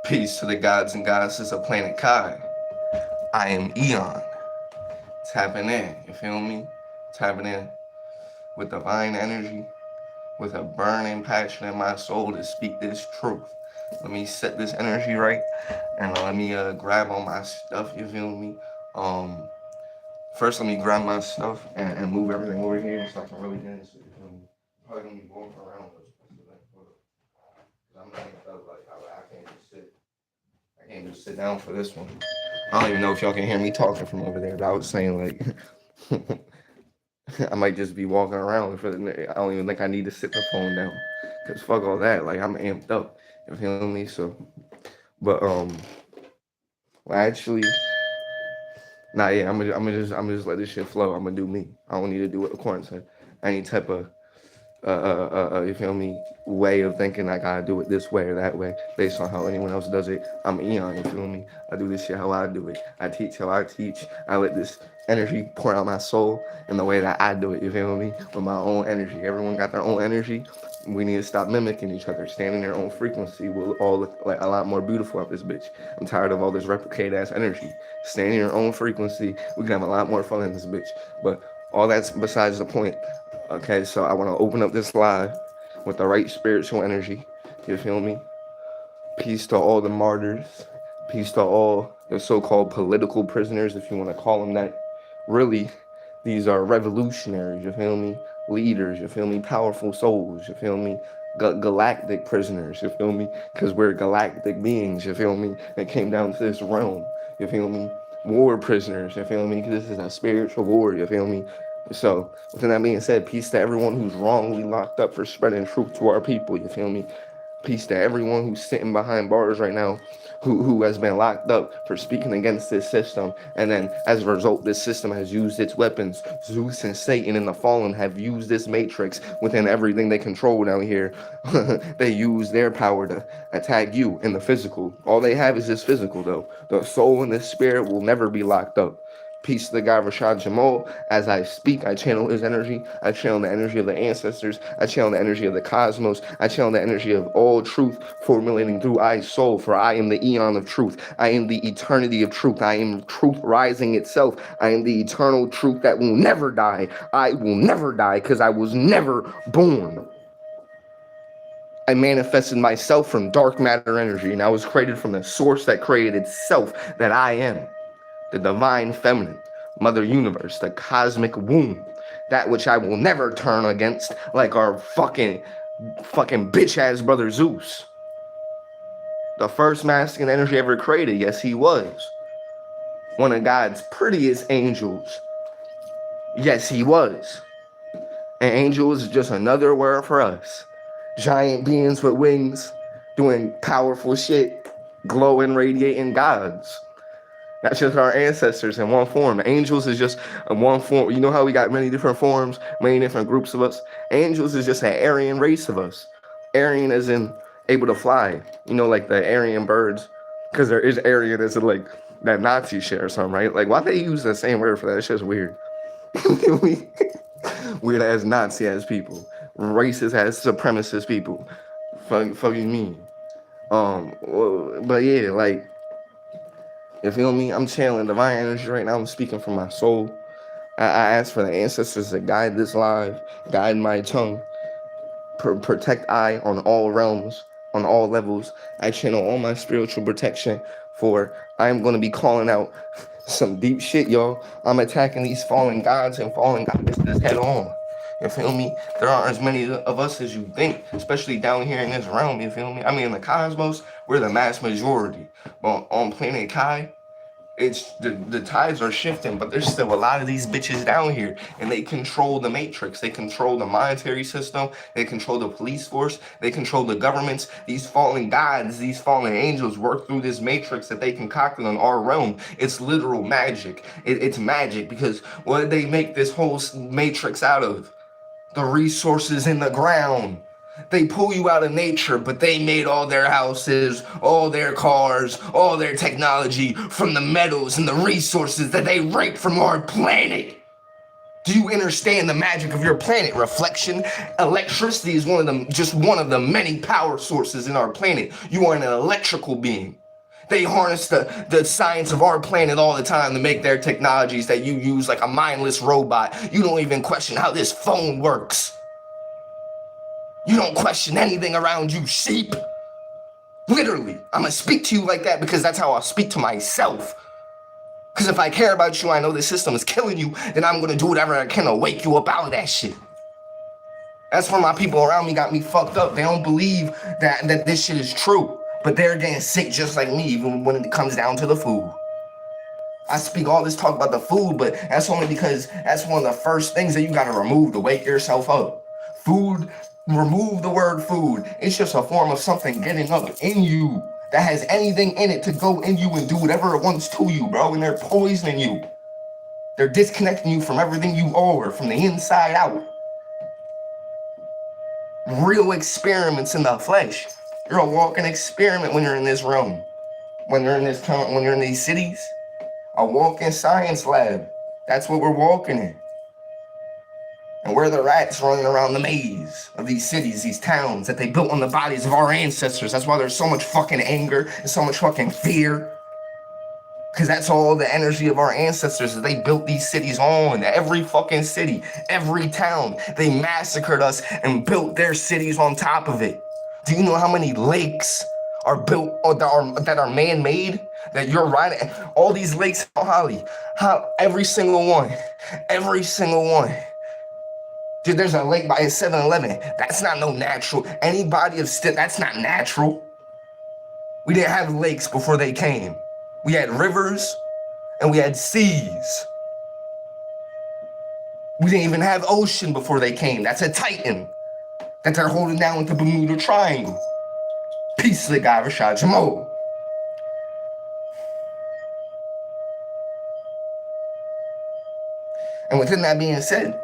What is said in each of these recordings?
Peace to the gods and goddesses of planet Kai. I am Eon. Tapping in, you feel me? Tapping in with divine energy, with a burning passion in my soul to speak this truth. Let me set this energy right, and let me grab on my stuff, you feel me? Um, First, let me grab my stuff and move everything over here so I can really get into it, you feel me? Probably gonna be walking around with this, I'm not like I can't just sit. I can't just sit down for this one. I don't even know if y'all can hear me talking from over there, but I was saying like I might just be walking around for the. I don't even think I need to sit the phone down, cause fuck all that. Like I'm amped up. You feel me? So, but well, actually, nah, yeah, I'm gonna just let this shit flow. I'm gonna do me. I don't need to do it according to any type of you feel me, way of thinking I gotta do it this way or that way based on how anyone else does it. I'm Eon, you feel me? I do this shit how I do it. I teach how I teach. I let this energy pour out my soul in the way that I do it, you feel me? With my own energy. Everyone got their own energy. We need to stop mimicking each other. Standing their own frequency will all look like a lot more beautiful up this bitch. I'm tired of all this replicated ass energy. Standing your own frequency, we can have a lot more fun in this bitch. But all that's besides the point. Okay, so I want to open up this live with the right spiritual energy. You feel me? Peace to all the martyrs. Peace to all the so-called political prisoners, if you want to call them that. Really, these are revolutionaries, you feel me? Leaders, you feel me? Powerful souls, you feel me? Galactic prisoners, you feel me? Because we're galactic beings, you feel me? That came down to this realm, you feel me? War prisoners, you feel me? Because this is a spiritual war, you feel me? So, with that being said, peace to everyone who's wrongly locked up for spreading truth to our people, you feel me? Peace to everyone who's sitting behind bars right now, who has been locked up for speaking against this system. And then as a result, this system has used its weapons. Zeus and Satan and the fallen have used this matrix within everything they control down here. They use their power to attack you in the physical. All they have is this physical, though. The soul and the spirit will never be locked up. Peace to the guy Rashad Jamal. As I speak, I channel his energy. I channel the energy of the ancestors. I channel the energy of the cosmos. I channel the energy of all truth formulating through I soul. For I am the eon of truth. I am the eternity of truth. I am truth rising itself. I am the eternal truth that will never die. I will never die because I was never born. I manifested myself from dark matter energy, and I was created from the source that created itself, that I am. The divine feminine, Mother Universe, the cosmic womb, that which I will never turn against like our fucking bitch ass brother Zeus. The first masculine energy ever created, yes, he was. One of God's prettiest angels, yes, he was. And angel is just another word for us. Giant beings with wings, doing powerful shit, glowing, radiating gods. That's just our ancestors in one form. Angels is just one form. You know how we got many different forms, many different groups of us? Angels is just an Aryan race of us. Aryan as in able to fly. You know, like the Aryan birds. Because there is Aryan as in like that Nazi shit or something, right? Like, why they use the same word for that? It's just weird. Weird ass Nazi ass people. Racist ass supremacist people. Fucking me. But yeah, like, you feel me? I'm channeling divine energy right now. I'm speaking from my soul. I ask for the ancestors to guide this live, guide my tongue, protect I on all realms, on all levels. I channel all my spiritual protection for I'm going to be calling out some deep shit, y'all. I'm attacking these fallen gods and fallen goddesses head on. You feel me? There aren't as many of us as you think, especially down here in this realm, you feel me? I mean, in the cosmos, we're the mass majority. But on planet Kai, it's the tides are shifting, but there's still a lot of these bitches down here, and they control the matrix. They control the monetary system. They control the police force. They control the governments. These fallen gods, these fallen angels work through this matrix that they concocted on our realm. It's literal magic. It's magic because what did they make this whole matrix out of? The resources in the ground. They pull you out of nature, but they made all their houses, all their cars, all their technology from the metals and the resources that they rape from our planet. Do you understand the magic of your planet? Reflection, electricity is just one of the many power sources in our planet. You are an electrical being. They harness the science of our planet all the time to make their technologies that you use like a mindless robot. You don't even question how this phone works. You don't question anything around you, sheep. Literally, I'm gonna speak to you like that because that's how I'll speak to myself. Because if I care about you, I know this system is killing you, then I'm gonna do whatever I can to wake you up out of that shit. That's why my people around me got me fucked up. They don't believe that this shit is true. But they're getting sick just like me, even when it comes down to the food. I speak all this talk about the food, but that's only because that's one of the first things that you gotta remove to wake yourself up. Food, remove the word food. It's just a form of something getting up in you that has anything in it to go in you and do whatever it wants to you, bro. And they're poisoning you. They're disconnecting you from everything you are, from the inside out. Real experiments in the flesh. You're a walking experiment when you're in this room. When you're in these cities. A walking science lab. That's what we're walking in. And we're the rats running around the maze of these cities, these towns that they built on the bodies of our ancestors. That's why there's so much fucking anger and so much fucking fear. Because that's all the energy of our ancestors that they built these cities on. Every fucking city, every town, they massacred us and built their cities on top of it. Do you know how many lakes are built or that are man-made? That you're riding all these lakes, Holly. How every single one. Dude, there's a lake by a 7-Eleven. That's not no natural. Any body of that's not natural. We didn't have lakes before they came. We had rivers and we had seas. We didn't even have ocean before they came. That's a titan that they're holding down with the Bermuda Triangle. Peace to the guy, Rashad, Jamal. And within that being said,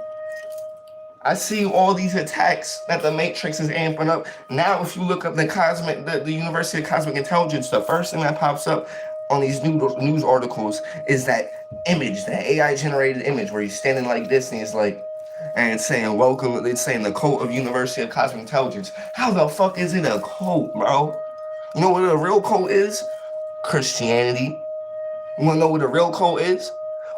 I see all these attacks that the Matrix is amping up. Now, if you look up the University of Cosmic Intelligence, the first thing that pops up on these news articles is that image, that AI-generated image where he's standing like this and he's like, and it's saying, welcome, it's saying the cult of University of Cosmic Intelligence. How the fuck is it a cult, bro? You know what a real cult is? Christianity. You wanna know what a real cult is?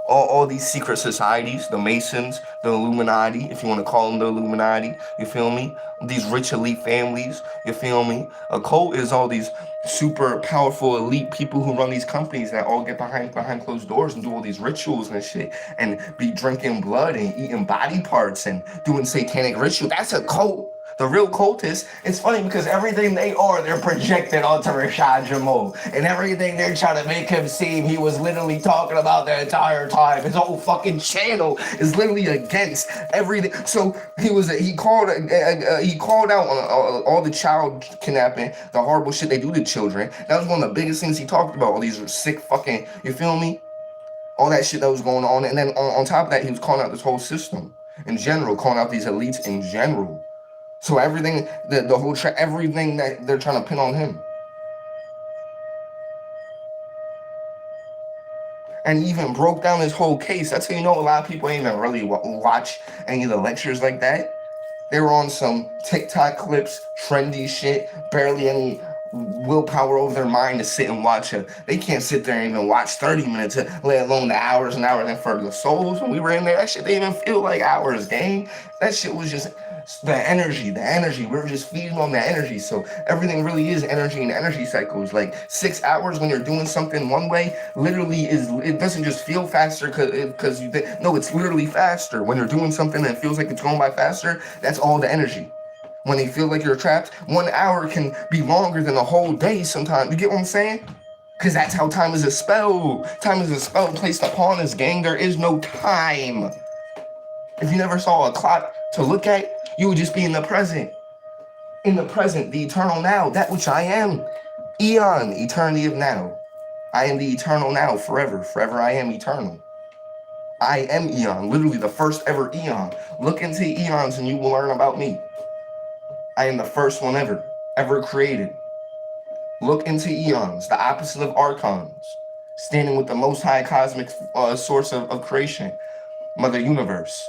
All these secret societies, the Masons, the Illuminati, if you want to call them the Illuminati, you feel me? These rich elite families, you feel me? A cult is all these super powerful elite people who run these companies that all get behind closed doors and do all these rituals and shit and be drinking blood and eating body parts and doing satanic ritual. That's a cult. The real cultists, it's funny because everything they are, they're projected onto Rashad Jamal. And everything they're trying to make him seem he was literally talking about the entire time. His whole fucking channel is literally against everything. So he called out on all the child kidnapping, the horrible shit they do to children. That was one of the biggest things he talked about, all these sick fucking, you feel me? All that shit that was going on. And then on top of that, he was calling out this whole system in general, calling out these elites in general. So everything, everything that they're trying to pin on him. And even broke down his whole case. That's how you know a lot of people ain't even really watch any of the lectures like that. They were on some TikTok clips, trendy shit, barely any willpower over their mind to sit and watch it. They can't sit there and even watch 30 minutes, let alone the hours and hours. And for the souls, when we were in there, that shit didn't even feel like hours, gang. That shit was just the energy. We were just feeding on that energy. So everything really is energy and energy cycles. Like 6 hours when you're doing something one way, literally it doesn't just feel faster because it's literally faster. When you're doing something that feels like it's going by faster, that's all the energy. When you feel like you're trapped, 1 hour can be longer than a whole day sometimes. You get what I'm saying? Because that's how time is a spell. Time is a spell placed upon us, gang. There is no time. If you never saw a clock to look at, you would just be in the present. In the present, the eternal now, that which I am. Eon, eternity of now. I am the eternal now, forever. Forever I am eternal. I am Eon, literally the first ever Eon. Look into eons and you will learn about me. I am the first one ever created. Look into eons, the opposite of archons, standing with the most high cosmic source of creation, Mother Universe.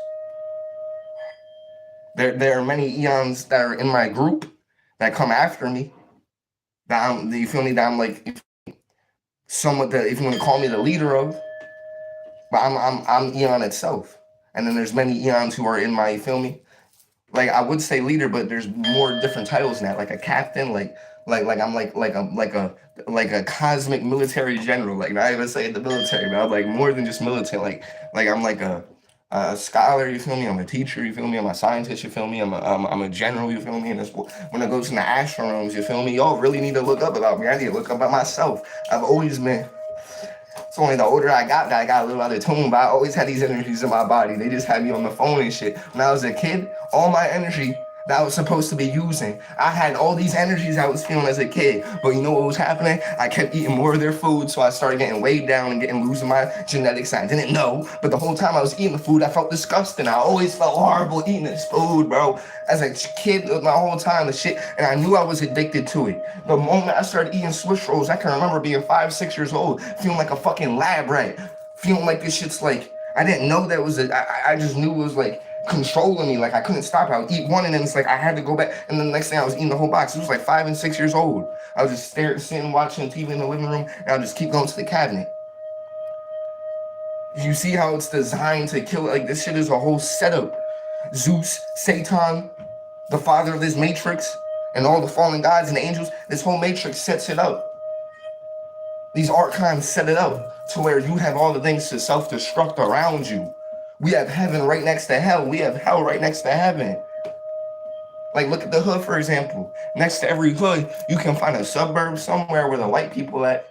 There are many eons that are in my group that come after me. You feel me? That I'm like somewhat the, if you want to call me the leader of, but I'm eon itself. And then there's many eons who are in my, you feel me? Like I would say leader, but there's more different titles than that, like a captain, like I'm like a cosmic military general, like not even saying the military, but I'm like more than just military, like I'm like a scholar, you feel me? I'm a teacher, you feel me? I'm a scientist, you feel me? I'm a general, you feel me? And when it goes in the astro realms, you feel me? Y'all really need to look up about me. I need to look up about myself. I've always been. It's only the older I got that I got a little out of tune, but I always had these energies in my body. They just had me on the phone and shit. When I was a kid, all my energy that I was supposed to be using, I had all these energies I was feeling as a kid. But you know what was happening? I kept eating more of their food, so I started getting weighed down and losing my genetics. I didn't know, but the whole time I was eating the food, I felt disgusting. I always felt horrible eating this food, bro. As a kid, my whole time, the shit, and I knew I was addicted to it. The moment I started eating Swiss rolls, I can remember being 5, 6 years old, feeling like a fucking lab rat, feeling like this shit's like, I didn't know that was I just knew it was like controlling me, like I couldn't stop. I would eat one and then it's like I had to go back, and then the next thing I was eating the whole box. It was like 5 and 6 years old. I was just sitting watching TV in the living room, and I'll just keep going to the cabinet. You see how it's designed to kill? Like this shit is a whole setup. Zeus, Satan, the father of this matrix, and all the fallen gods and the angels, this whole matrix sets it up. These archives set it up to where you have all the things to self-destruct around you. We have heaven right next to hell. We have hell right next to heaven. Like, look at the hood, for example. Next to every hood, you can find a suburb somewhere where the white people at,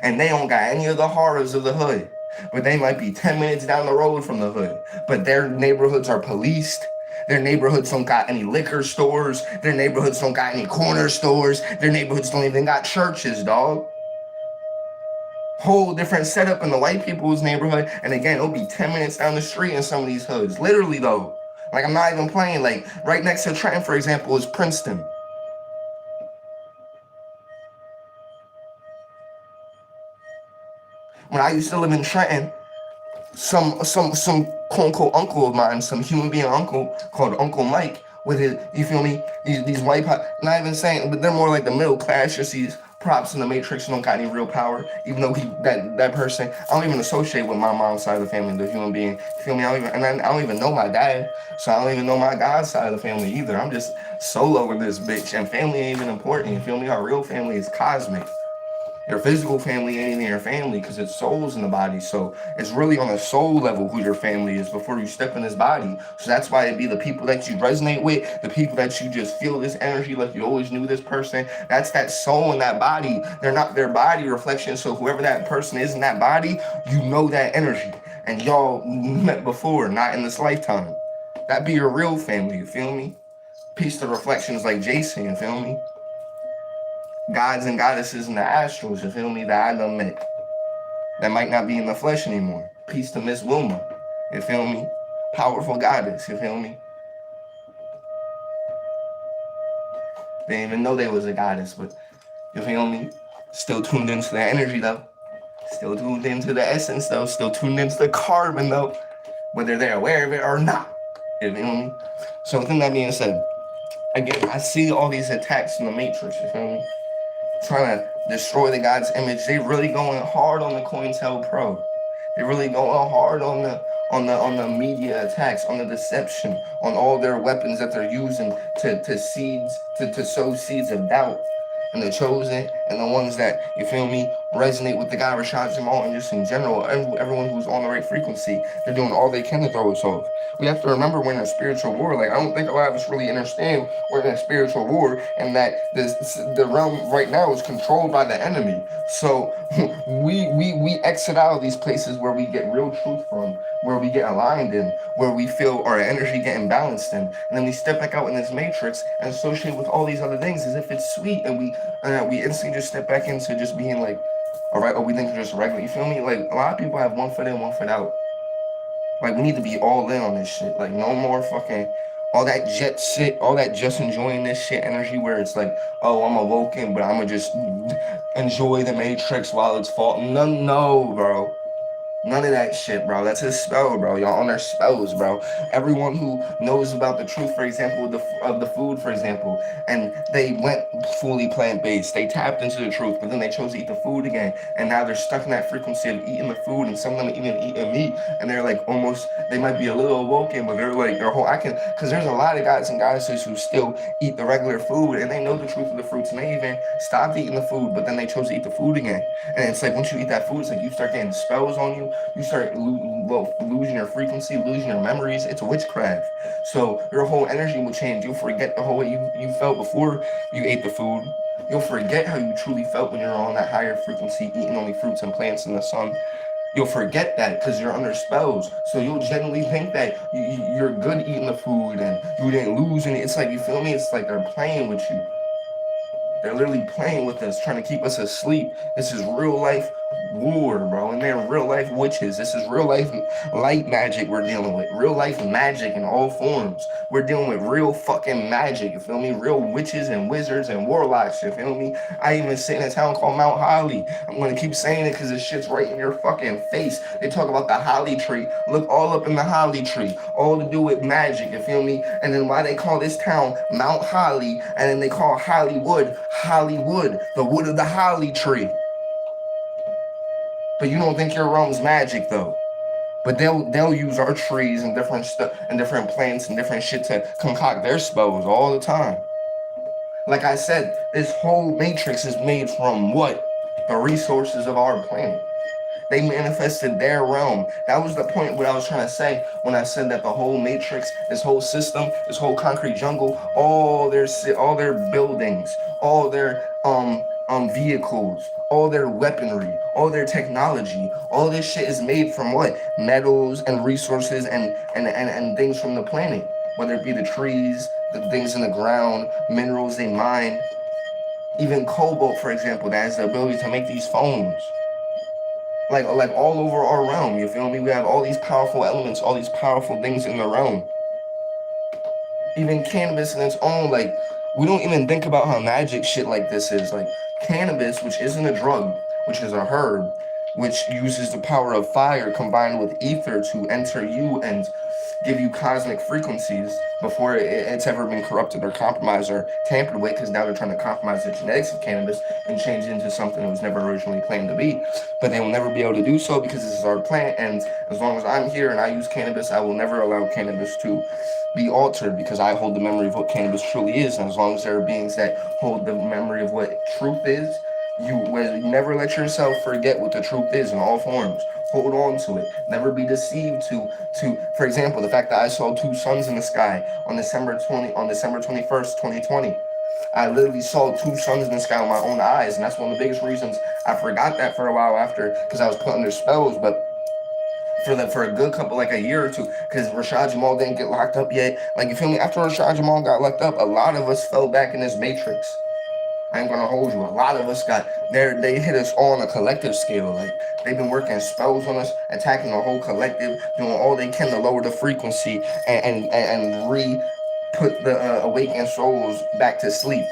and they don't got any of the horrors of the hood. But they might be 10 minutes down the road from the hood. But their neighborhoods are policed. Their neighborhoods don't got any liquor stores. Their neighborhoods don't got any corner stores. Their neighborhoods don't even got churches, dog. Whole different setup in the white people's neighborhood. And again, it'll be 10 minutes down the street in some of these hoods. Literally, though. Like, I'm not even playing. Like, right next to Trenton, for example, is Princeton. When I used to live in Trenton, some quote unquote uncle of mine, some human being uncle called Uncle Mike, with his, you feel me? These white, not even saying, but they're more like the middle class. Just these props in the Matrix who don't got any real power. Even though that person, I don't even associate with my mom's side of the family, the human being. You feel me? I don't even know my dad, so I don't even know my God's side of the family either. I'm just solo with this bitch, and family ain't even important. You feel me? Our real family is cosmic. Your physical family ain't even your family because it's souls in the body. So it's really on a soul level who your family is before you step in this body. So that's why it'd be the people that you resonate with, the people that you just feel this energy like you always knew this person. That's that soul in that body. They're not their body reflection. So whoever that person is in that body, you know that energy. And y'all met before, not in this lifetime. That'd be your real family, you feel me? Peace to reflections like Jason, you feel me? Gods and goddesses in the astrals, you feel me, that I done met. That might not be in the flesh anymore. Peace to Miss Wilma, you feel me? Powerful goddess, you feel me? They didn't even know they was a goddess, but you feel me? Still tuned into the energy though. Still tuned into the essence though. Still tuned into the carbon though. Whether they're aware of it or not. You feel me? So with that being said, again, I see all these attacks in the Matrix, you feel me? Trying to destroy the God's image. They really going hard on the COINTELPRO. They really going hard on the media attacks, on the deception, on all their weapons that they're using to sow seeds of doubt. And the chosen and the ones that, you feel me, resonate with the guy Rashad, Jamal, and just in general, everyone who's on the right frequency, they're doing all they can to throw us off. We have to remember we're in a spiritual war. Like, I don't think a lot of us really understand we're in a spiritual war and that the realm right now is controlled by the enemy. So we exit out of these places where we get real truth from, where we get aligned in, where we feel our energy getting balanced in, and then we step back out in this matrix and associate with all these other things as if it's sweet, and we instantly just step back into just being like, all right, we think we're just regular. You feel me? Like, a lot of people have one foot in, one foot out. Like, we need to be all in on this shit. Like, no more fucking, All that jet shit, all that just enjoying this shit energy where it's like, oh, I'm awoken, but I'm gonna just enjoy the matrix while it's falling. No, bro. None of that shit, bro. That's a spell, bro. Y'all on their spells, bro. Everyone who knows about the truth, for example, of the food, for example, and they went fully plant-based. They tapped into the truth, but then they chose to eat the food again, and now they're stuck in that frequency of eating the food, and some of them even eating meat, and they're like almost, they might be a little awoken, but they're like, their whole, because there's a lot of guys and goddesses who still eat the regular food, and they know the truth of the fruits, and they even stopped eating the food, but then they chose to eat the food again. And it's like once you eat that food, it's like you start getting spells on you. You start losing your frequency, losing your memories. It's witchcraft. So your whole energy will change. You'll forget the whole way you felt before you ate the food. You'll forget how you truly felt when you're on that higher frequency, eating only fruits and plants in the sun. You'll forget that because you're under spells. So you'll genuinely think that you're good eating the food and you didn't lose any. It's like, you feel me? It's like they're playing with you. They're literally playing with us, trying to keep us asleep. This is real life war, bro. And they're real life witches. This is real life light magic we're dealing with. Real life magic in all forms. We're dealing with real fucking magic, you feel me? Real witches and wizards and warlocks, you feel me? I even sit in a town called Mount Holly. I'm gonna keep saying it because this shit's right in your fucking face. They talk about the holly tree. Look all up in the holly tree. All to do with magic, you feel me? And then why they call this town Mount Holly, and then they call Hollywood, the wood of the holly tree. But you don't think your realm's magic though. But they'll use our trees and different stuff and different plants and different shit to concoct their spells all the time. Like I said, this whole matrix is made from what? The resources of our planet. They manifested their realm. That was the point what I was trying to say when I said that the whole matrix, this whole system, this whole concrete jungle, all their buildings, all their vehicles, all their weaponry, all their technology, all this shit is made from what? Metals and resources and things from the planet. Whether it be the trees, the things in the ground, minerals they mine. Even cobalt, for example, that has the ability to make these phones. Like all over our realm, you feel me? We have all these powerful elements, all these powerful things in the realm. Even cannabis in its own, like, we don't even think about how magic shit like this is. Like, cannabis, which isn't a drug, which is a herb, which uses the power of fire combined with ether to enter you and give you cosmic frequencies before it's ever been corrupted or compromised or tampered with, because now they're trying to compromise the genetics of cannabis and change it into something it was never originally claimed to be. But they will never be able to do so because this is our plant, and as long as I'm here and I use cannabis, I will never allow cannabis to be altered, because I hold the memory of what cannabis truly is. And as long as there are beings that hold the memory of what truth is, you never let yourself forget what the truth is in all forms. Hold on to it. Never be deceived to for example, the fact that I saw two suns in the sky on December 21st, 2020. I literally saw two suns in the sky with my own eyes, and that's one of the biggest reasons I forgot that for a while after, because I was put under spells. But for a good couple, like a year or two, because Rashad Jamal didn't get locked up yet. Like, you feel me? After Rashad Jamal got locked up, a lot of us fell back in this matrix. I ain't gonna hold you. A lot of us got there. They hit us all on a collective scale. Like, they've been working spells on us, attacking the whole collective, doing all they can to lower the frequency and put the awakened souls back to sleep.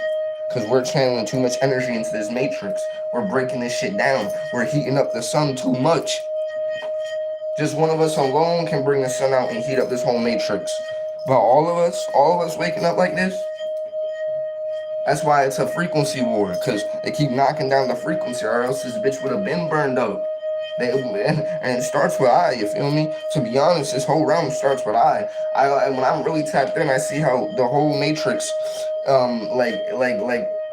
Because we're channeling too much energy into this matrix. We're breaking this shit down. We're heating up the sun too much. Just one of us alone can bring the sun out and heat up this whole matrix. But all of us waking up like this, that's why it's a frequency war, because they keep knocking down the frequency, or else this bitch would have been burned up. And it starts with I, you feel me? To be honest, this whole realm starts with I. When I'm really tapped in, I see how the whole matrix,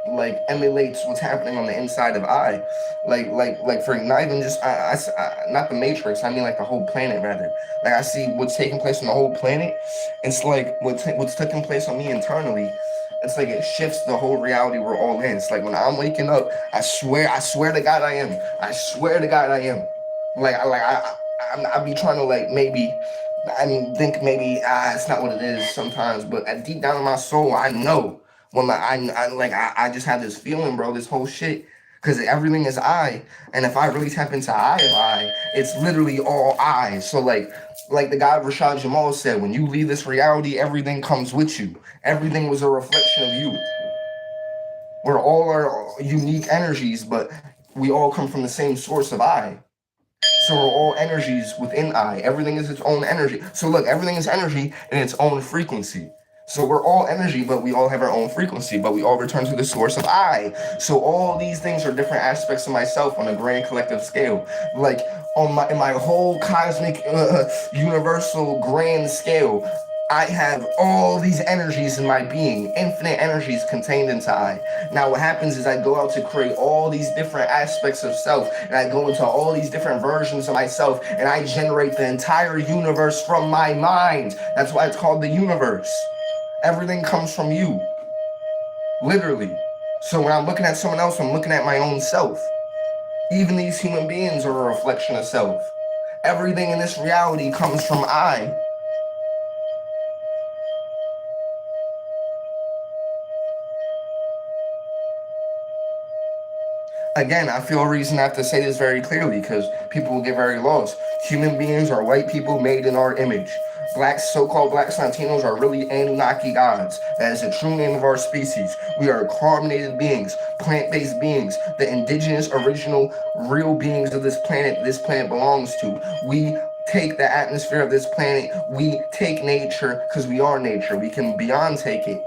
like emulates what's happening on the inside of I. Like for not even just not the matrix. I mean like the whole planet rather. Like I see what's taking place on the whole planet. It's like what's taking place on me internally. It's like it shifts the whole reality we're all in. It's like when I'm waking up, I swear to God I am. I swear to God I am. I be trying to think maybe it's not what it is sometimes, but deep down in my soul I know. When I just have this feeling, bro, this whole shit, because everything is I. And if I really tap into I of I, it's literally all I. So like the guy Rashad Jamal said, when you leave this reality, everything comes with you. Everything was a reflection of you. We're all our unique energies, but we all come from the same source of I. So we're all energies within I. Everything is its own energy. So look, everything is energy in its own frequency. So we're all energy, but we all have our own frequency, but we all return to the source of I. So all these things are different aspects of myself on a grand collective scale. Like in my whole cosmic, universal grand scale, I have all these energies in my being, infinite energies contained into I. Now what happens is I go out to create all these different aspects of self, and I go into all these different versions of myself, and I generate the entire universe from my mind. That's why it's called the universe. Everything comes from you, literally. So when I'm looking at someone else, I'm looking at my own self. Even these human beings are a reflection of self. Everything in this reality comes from I. Again, I feel a reason I have to say this very clearly because people will get very lost. Human beings are white people made in our image. Blacks, so-called blacks, Latinos are really Anunnaki gods. That is the true name of our species. We are carbonated beings, plant-based beings, the indigenous, original, real beings of this planet belongs to. We take the atmosphere of this planet. We take nature because we are nature. We can beyond take it.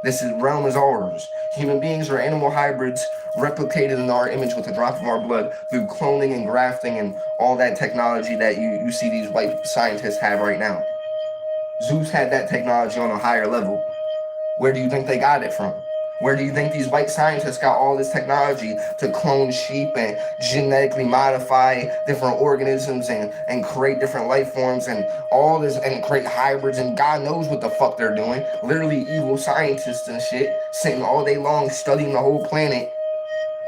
This realm is ours. Human beings are animal hybrids replicated in our image with a drop of our blood through cloning and grafting and all that technology that you see these white scientists have right now. Zeus had that technology on a higher level. Where do you think they got it from? Where do you think these white scientists got all this technology to clone sheep and genetically modify different organisms and create different life forms and all this and create hybrids and God knows what the fuck they're doing? Literally evil scientists and shit sitting all day long studying the whole planet.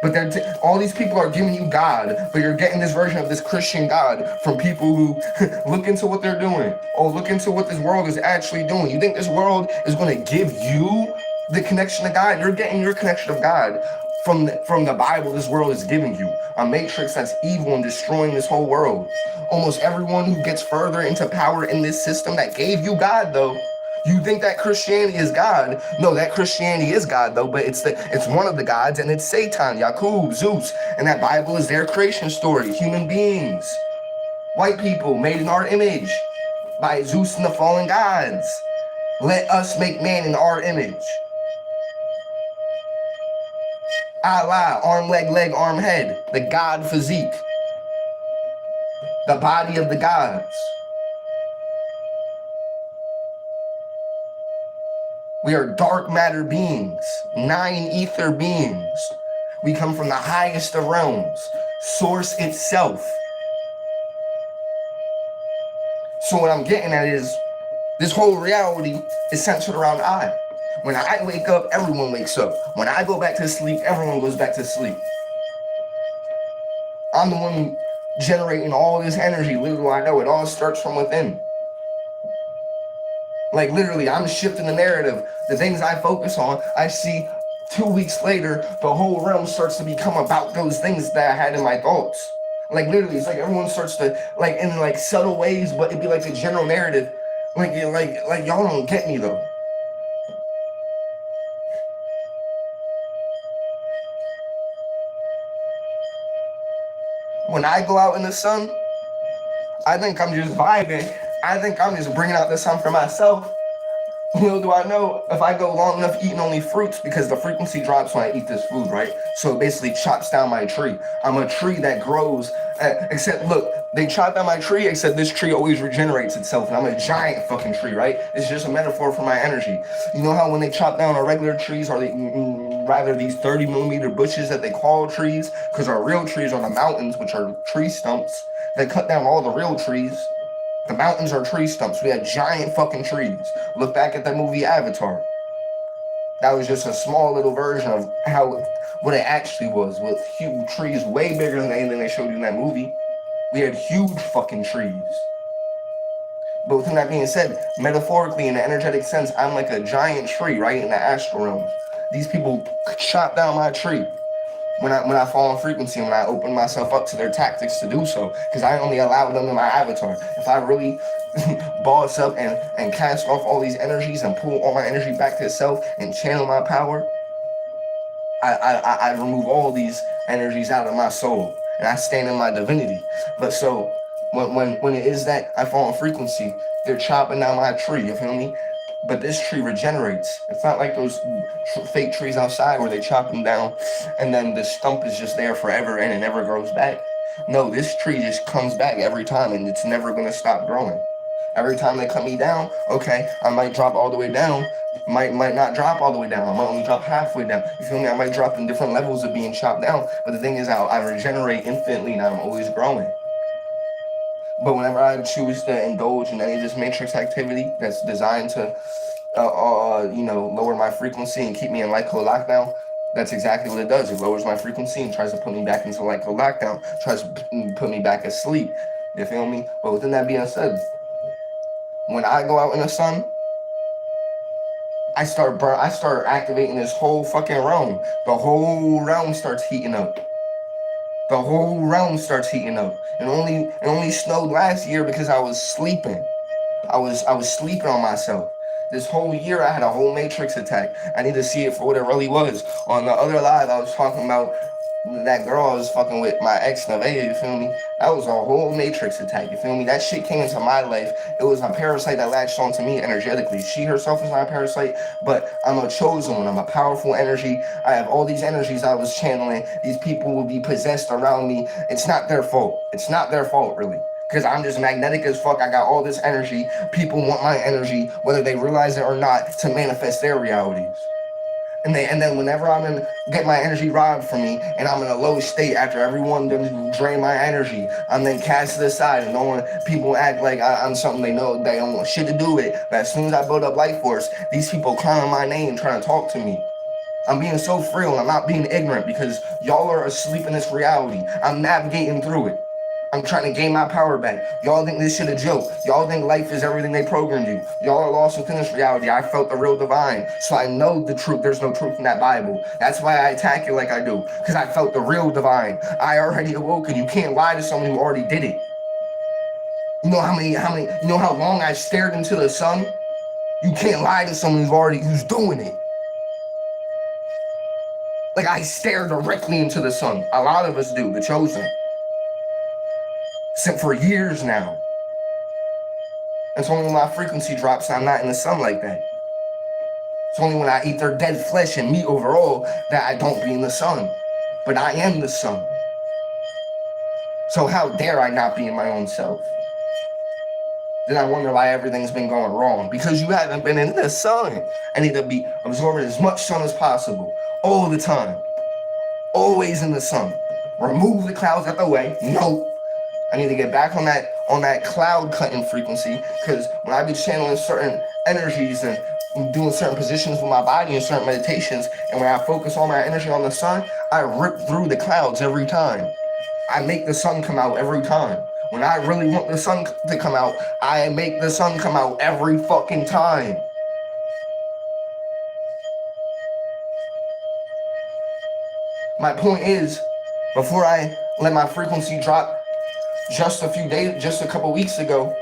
But all these people are giving you God, but you're getting this version of this Christian God from people who look into what they're doing or look into what this world is actually doing. You think this world is going to give you the connection to God? You're getting your connection of God from the Bible this world is giving you. A matrix that's evil and destroying this whole world. Almost everyone who gets further into power in this system that gave you God, though, you think that Christianity is God? No, that Christianity is God though, but it's one of the gods, and it's Satan, Yakub, Zeus, and that Bible is their creation story. Human beings, white people made in our image by Zeus and the fallen gods. Let us make man in our image. Allah, arm, leg, arm, head, the God physique, the body of the gods. We are dark matter beings, 9 ether beings. We come from the highest of realms, source itself. So what I'm getting at is, this whole reality is centered around I. When I wake up, everyone wakes up. When I go back to sleep, everyone goes back to sleep. I'm the one generating all this energy. Little do I know, it all starts from within. Like literally, I'm shifting the narrative. The things I focus on, I see 2 weeks later, the whole realm starts to become about those things that I had in my thoughts. Like literally, it's like everyone starts to, like in like subtle ways, but it'd be like the general narrative. Like y'all don't get me though. When I go out in the sun, I think I'm just vibing. I think I'm just bringing out the sun for myself. Little do I know, if I go long enough eating only fruits, because the frequency drops when I eat this food, right? So it basically chops down my tree. I'm a tree that grows, except look, they chop down my tree, except this tree always regenerates itself, and I'm a giant fucking tree, right? It's just a metaphor for my energy. You know how when they chop down our regular trees, or rather these 30 millimeter bushes that they call trees, because our real trees are the mountains, which are tree stumps. They cut down all the real trees. The mountains are tree stumps. We had giant fucking trees. Look back at that movie Avatar. That was just a small little version of what it actually was, with huge trees way bigger than anything they showed you in that movie. We had huge fucking trees. But with that being said, metaphorically, in an energetic sense, I'm like a giant tree, right, in the astral realms. These people chop down my tree. when I fall in frequency, when I open myself up to their tactics to do so, because I only allow them in my avatar. If I really boss up and cast off all these energies and pull all my energy back to itself and channel my power, I remove all these energies out of my soul and I stand in my divinity. But so when it is that I fall in frequency, they're chopping down my tree. You feel me? But this tree regenerates. It's not like those fake trees outside where they chop them down and then the stump is just there forever and it never grows back. No, this tree just comes back every time and it's never gonna stop growing. Every time they cut me down, okay, I might drop all the way down, might not drop all the way down. I might only drop halfway down. You feel me? I might drop in different levels of being chopped down. But the thing is, I regenerate infinitely and I'm always growing. But whenever I choose to indulge in any of this matrix activity that's designed to, lower my frequency and keep me in light code lockdown, that's exactly what it does. It lowers my frequency and tries to put me back into light code lockdown, tries to put me back asleep. You feel me? But within that being said, when I go out in the sun, I start activating this whole fucking realm. The whole realm starts heating up. The whole realm starts heating up. It only snowed last year because I was sleeping. I was sleeping on myself. This whole year I had a whole matrix attack. I need to see it for what it really was. On the other live I was talking about that girl I was fucking with, my ex Nevaeh, you feel me? That was a whole matrix attack, you feel me? That shit came into my life. It was a parasite that latched onto me energetically. She herself is not a parasite, but I'm a chosen one. I'm a powerful energy. I have all these energies I was channeling. These people will be possessed around me. It's not their fault. It's not their fault, really. Because I'm just magnetic as fuck. I got all this energy. People want my energy, whether they realize it or not, to manifest their realities. And then whenever get my energy robbed from me and I'm in a low state after everyone drain my energy, I'm then casted aside and no one, people act like I'm something they know they don't want shit to do with. But as soon as I build up life force, these people clowning my name trying to talk to me. I'm being so frail and I'm not being ignorant because y'all are asleep in this reality. I'm navigating through it. I'm trying to gain my power back. Y'all think this shit a joke. Y'all think life is everything they programmed you. Y'all are lost within this reality. I felt the real divine. So I know the truth. There's no truth in that Bible. That's why I attack it like I do. Because I felt the real divine. I already awoken. You can't lie to someone who already did it. You know you know how long I stared into the sun? You can't lie to someone who's doing it. Like I stare directly into the sun. A lot of us do, the chosen. For years now. It's only when my frequency drops I'm not in the sun like that. It's only when I eat their dead flesh and meat overall that I don't be in the sun. But I am the sun. So how dare I not be in my own self? Then I wonder why everything's been going wrong. Because you haven't been in the sun. I need to be absorbing as much sun as possible. All the time. Always in the sun. Remove the clouds out the way. No. I need to get back on that cloud cutting frequency, because when I be channeling certain energies and doing certain positions with my body and certain meditations, and when I focus all my energy on the sun, I rip through the clouds every time. I make the sun come out every time. When I really want the sun to come out, I make the sun come out every fucking time. My point is, before I let my frequency drop just a couple weeks ago,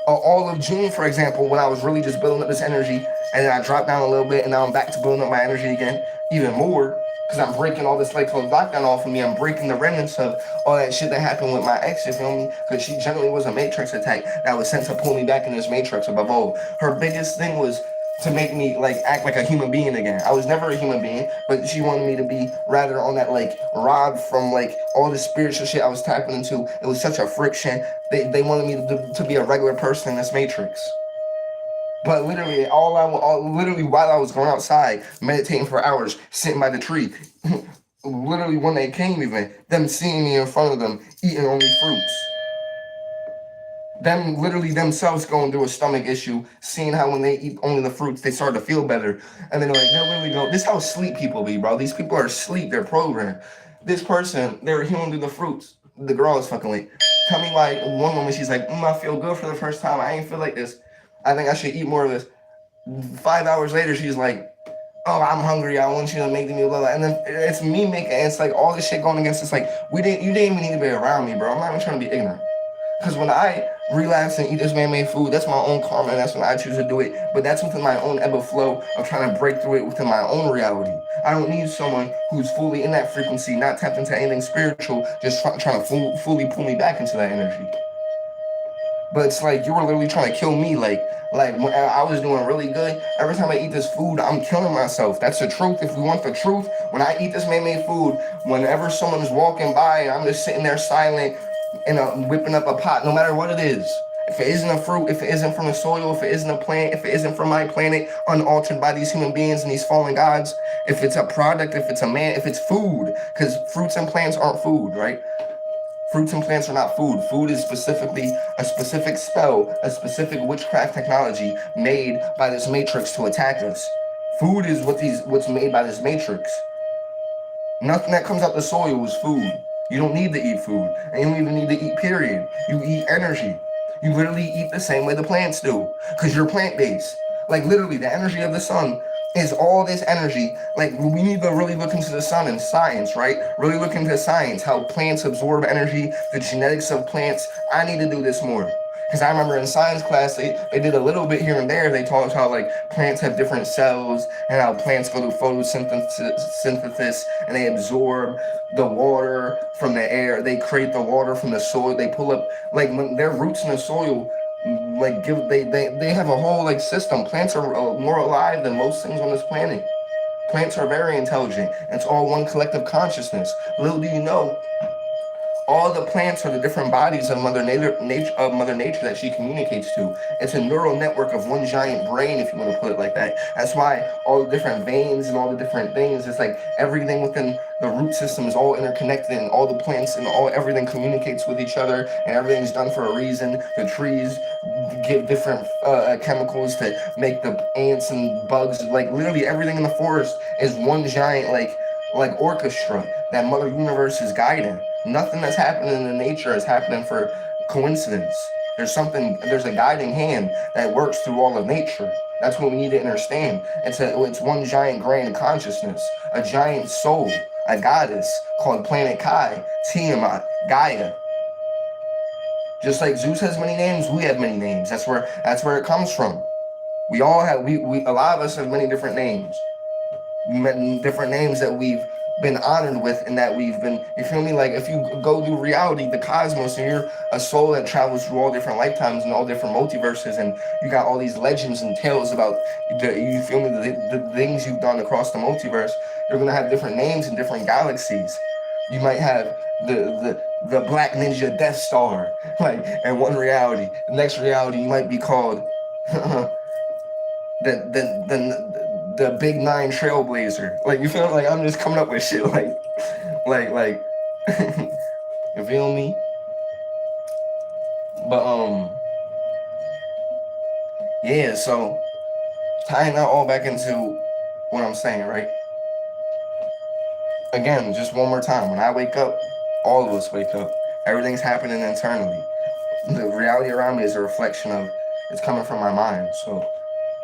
all of June, for example, when I was really just building up this energy, and then I dropped down a little bit, and now I'm back to building up my energy again, even more, because I'm breaking all this like lockdown off of me. I'm breaking the remnants of all that shit that happened with my ex, you feel me? Because she generally was a matrix attack that was sent to pull me back in this matrix above all. Her biggest thing was to make me like act like a human being again. I was never a human being, but she wanted me to be rather on that like robbed from like all the spiritual shit I was tapping into. It was such a friction. They wanted me to be a regular person in this matrix. But literally, literally while I was going outside, meditating for hours, sitting by the tree, literally when they came even, them seeing me in front of them, eating only fruits. Them literally themselves going through a stomach issue, seeing how when they eat only the fruits, they start to feel better. And then like, they're literally going, this is how sleep people be, bro. These people are asleep, they're programmed. This person, they're healing through the fruits. The girl is fucking late. Tell me why one moment she's like, I feel good for the first time. I ain't feel like this. I think I should eat more of this. 5 hours later, she's like, oh, I'm hungry, I want you to make the meal, blah, blah. And then it's me making, it's like all this shit going against, it's like, you didn't even need to be around me, bro. I'm not even trying to be ignorant. Because when I relapse and eat this man-made food, that's my own karma, and that's when I choose to do it. But that's within my own ebb of flow of trying to break through it within my own reality. I don't need someone who's fully in that frequency, not tapped into anything spiritual, just trying to fully pull me back into that energy. But it's like you were literally trying to kill me. Like when I was doing really good. Every time I eat this food, I'm killing myself. That's the truth. If we want the truth, when I eat this man-made food, whenever someone's walking by, I'm just sitting there silent and whipping up a pot, no matter what it is. If it isn't a fruit, if it isn't from the soil, if it isn't a plant, if it isn't from my planet, unaltered by these human beings and these fallen gods, if it's a product, if it's a man, if it's food, because fruits and plants aren't food, right? Fruits and plants are not food. Food is specifically a specific spell, a specific witchcraft technology made by this matrix to attack us. Food is what's made by this matrix. Nothing that comes out the soil is food. You don't need to eat food. And you don't even need to eat, period. You eat energy. You literally eat the same way the plants do. Because you're plant-based. Like literally, the energy of the sun is all this energy. Like we need to really look into the sun and science, right? Really look into science, how plants absorb energy, the genetics of plants. I need to do this more. Because I remember in science class, they did a little bit here and there. They taught us how like plants have different cells and how plants go through photosynthesis and they absorb the water from the air. They create the water from the soil. They pull up like when their roots in the soil. Like they have a whole like system. Plants are more alive than most things on this planet. Plants are very intelligent. It's all one collective consciousness. Little do you know, all the plants are the different bodies of Mother Nature that she communicates to. It's a neural network of one giant brain, if you want to put it like that. That's why all the different veins and all the different things, it's like everything within the root system is all interconnected, and all the plants and everything communicates with each other, and everything's done for a reason. The trees give different chemicals to make the ants and bugs, like literally everything in the forest is one giant like orchestra that Mother Universe is guiding. Nothing that's happening in nature is happening for coincidence. There's a guiding hand that works through all of nature. That's what we need to understand. It's one giant grand consciousness, a giant soul, a goddess called Planet Kai, Tiamat, Gaia. Just like Zeus has many names, we have many names. That's where it comes from. We all have we a lot of us have many different names. Different names that we've been honored with, and that we've been, you feel me? Like if you go through reality, the cosmos, and you're a soul that travels through all different lifetimes and all different multiverses, and you got all these legends and tales about you feel me, the things you've done across the multiverse, you're gonna have different names in different galaxies. You might have the Black Ninja Death Star, like in one reality. The next reality, you might be called the Big Nine Trailblazer. Like you feel like I'm just coming up with shit like you feel me? But yeah, so tying that all back into what I'm saying, right? Again, just one more time. When I wake up, all of us wake up. Everything's happening internally. The reality around me is a reflection of it's coming from my mind. So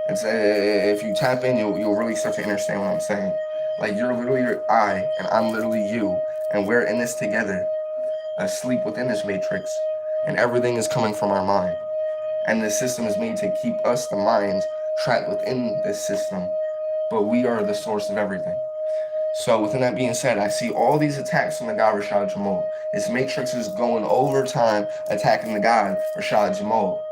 it's if you tap in, you'll really start to understand what I'm saying. Like you're literally I, and I'm literally you, and we're in this together, asleep within this matrix, and everything is coming from our mind. And the system is made to keep us, the minds, trapped within this system, but we are the source of everything. So within that being said, I see all these attacks on the god Rashad Jamal. This matrix is going over time attacking the god Rashad Jamal.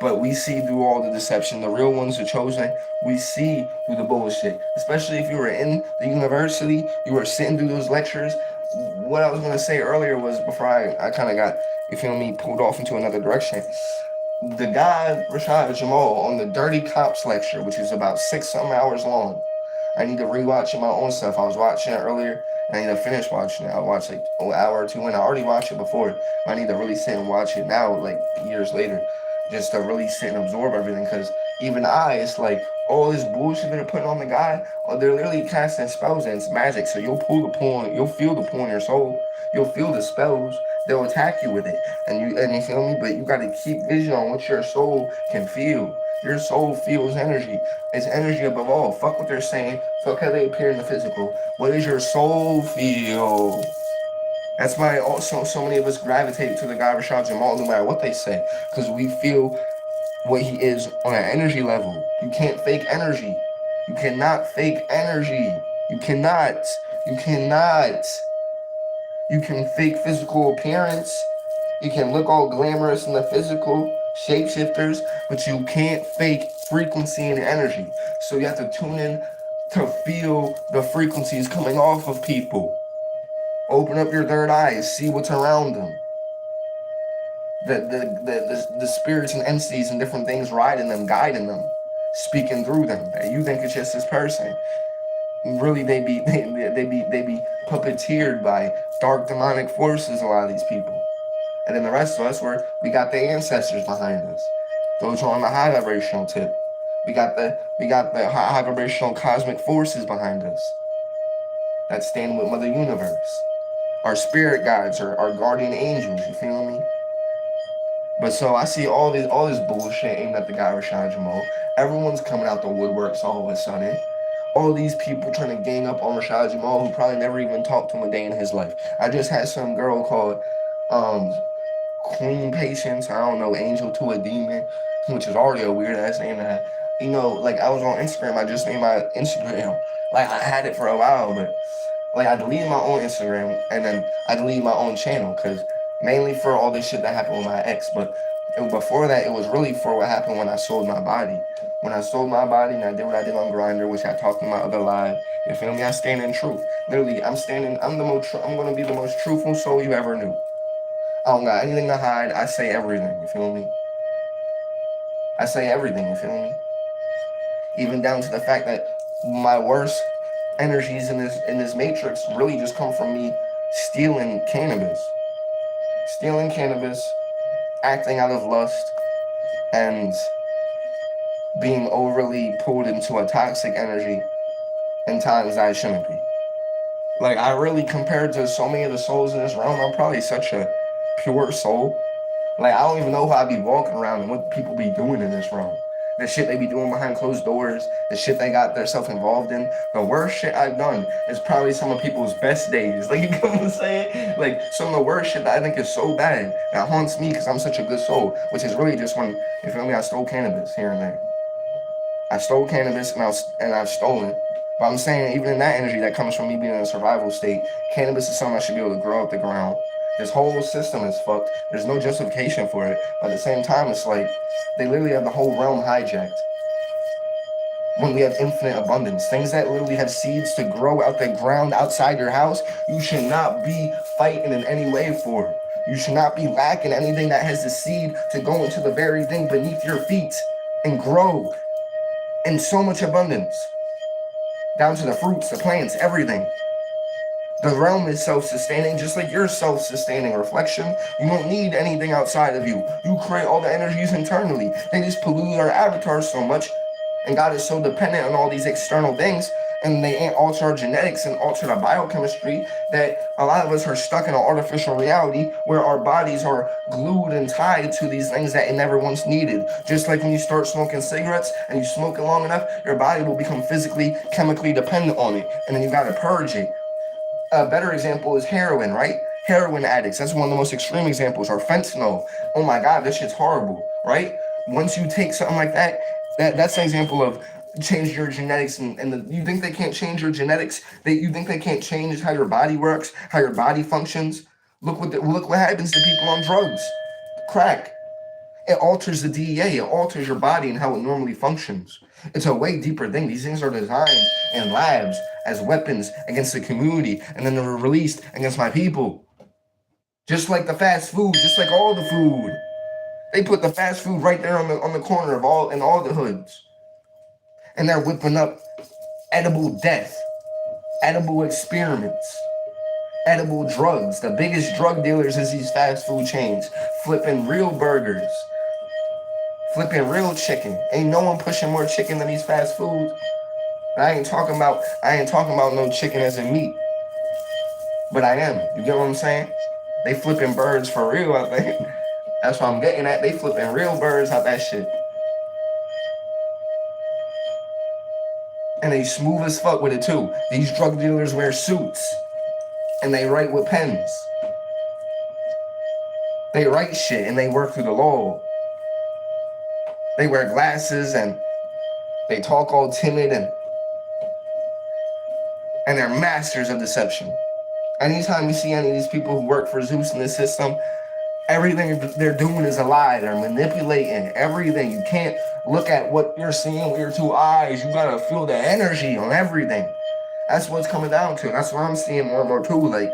But we see through all the deception. The real ones are chosen. We see through the bullshit. Especially if you were in the university, you were sitting through those lectures. What I was going to say earlier was, before I kind of got, you feel me, pulled off into another direction. The guy, Rashad Jamal, on the Dirty Cops lecture, which is about 6-something hours long. I need to rewatch it my own stuff. I was watching it earlier, and I need to finish watching it. I watched like an hour or two in. I already watched it before, but I need to really sit and watch it now, like years later, just to really sit and absorb everything. Because even it's like all this bullshit that they're putting on the guy, they're literally casting spells, and it's magic. So you'll feel the pull in your soul. You'll feel the spells. They'll attack you with it, and you feel me. But you got to keep vision on what your soul can feel. Your soul feels energy. It's energy above all. Fuck what they're saying. Fuck how they appear in the physical. What does your soul feel? That's why also so many of us gravitate to the guy Rashad Jamal no matter what they say. Because we feel what he is on an energy level. You can't fake energy. You cannot fake energy. You cannot. You cannot. You can fake physical appearance. You can look all glamorous in the physical, shapeshifters, but you can't fake frequency and energy. So you have to tune in to feel the frequencies coming off of people. Open up your third eye, see what's around them. The spirits and entities and different things riding them, guiding them, speaking through them. You think it's just this person. Really, they be puppeteered by dark demonic forces, a lot of these people. And then the rest of us, we got the ancestors behind us. Those who are on the high vibrational tip. We got the high vibrational cosmic forces behind us that stand with Mother Universe. Our spirit guides, our guardian angels, you feel me? But so I see all this bullshit aimed at the guy Rashad Jamal. Everyone's coming out the woodworks all of a sudden. All these people trying to gang up on Rashad Jamal who probably never even talked to him a day in his life. I just had some girl called Queen Patience, I don't know, Angel to a Demon, which is already a weird ass name to have. You know, like I was on Instagram, I just made my Instagram. Like I had it for a while, but like I deleted my own Instagram and then I deleted my own channel because mainly for all this shit that happened with my ex. But before that, it was really for what happened when I sold my body. When I sold my body and I did what I did on Grindr, which I talked in my other live. You feel me? I stand in truth. Literally, I'm gonna be the most truthful soul you ever knew. I don't got anything to hide. I say everything. You feel me? I say everything. You feel me? Even down to the fact that my worst energies in this matrix really just come from me stealing cannabis, acting out of lust, and being overly pulled into a toxic energy in times I shouldn't be. Like I really, compared to so many of the souls in this realm, I'm probably such a pure soul. Like I don't even know who I be walking around and what people be doing in this realm. The shit they be doing behind closed doors, the shit they got themselves involved in. The worst shit I've done is probably some of people's best days. Like, you know what I'm saying? Like, some of the worst shit that I think is so bad that haunts me because I'm such a good soul, which is really just when, you feel me, I stole cannabis here and there. I stole cannabis and I've stolen. But I'm saying, even in that energy that comes from me being in a survival state, cannabis is something I should be able to grow up the ground. This whole system is fucked. There's no justification for it. But at the same time, it's like, they literally have the whole realm hijacked. When we have infinite abundance, things that literally have seeds to grow out the ground outside your house, you should not be fighting in any way for. You should not be lacking anything that has the seed to go into the very thing beneath your feet and grow in so much abundance. Down to the fruits, the plants, everything. The realm is self-sustaining, just like your self-sustaining reflection. You don't need anything outside of you. You create all the energies internally. They just pollute our avatars so much, and God is so dependent on all these external things, and they alter our genetics and alter the biochemistry, that a lot of us are stuck in an artificial reality where our bodies are glued and tied to these things that it never once needed. Just like when you start smoking cigarettes and you smoke it long enough, your body will become physically, chemically dependent on it, and then you gotta purge it. A better example is heroin, right? Heroin addicts, that's one of the most extreme examples, or fentanyl. Oh my God, this shit's horrible, right? Once you take something like that's an example of change your genetics, and you think they can't change your genetics? You think they can't change how your body works, how your body functions? Look what happens to people on drugs, crack. It alters the DEA, it alters your body and how it normally functions. It's a way deeper thing. These things are designed in labs as weapons against the community, and then they're released against my people. Just like the fast food, just like all the food. They put the fast food right there on the corner of all the hoods. And they're whipping up edible death, edible experiments, edible drugs. The biggest drug dealers is these fast food chains, flipping real burgers, flipping real chicken. Ain't no one pushing more chicken than these fast foods. I ain't talking about no chicken as in meat. But I am. You get what I'm saying? They flipping birds for real, I think. That's what I'm getting at. They flipping real birds out that shit. And they smooth as fuck with it too. These drug dealers wear suits and they write with pens. They write shit and they work through the law. They wear glasses and they talk all timid and they're masters of deception. Anytime you see any of these people who work for Zeus in this system, everything they're doing is a lie. They're manipulating everything. You can't look at what you're seeing with your two eyes. You gotta feel the energy on everything. That's what's coming down to. That's what I'm seeing more and more too. Like,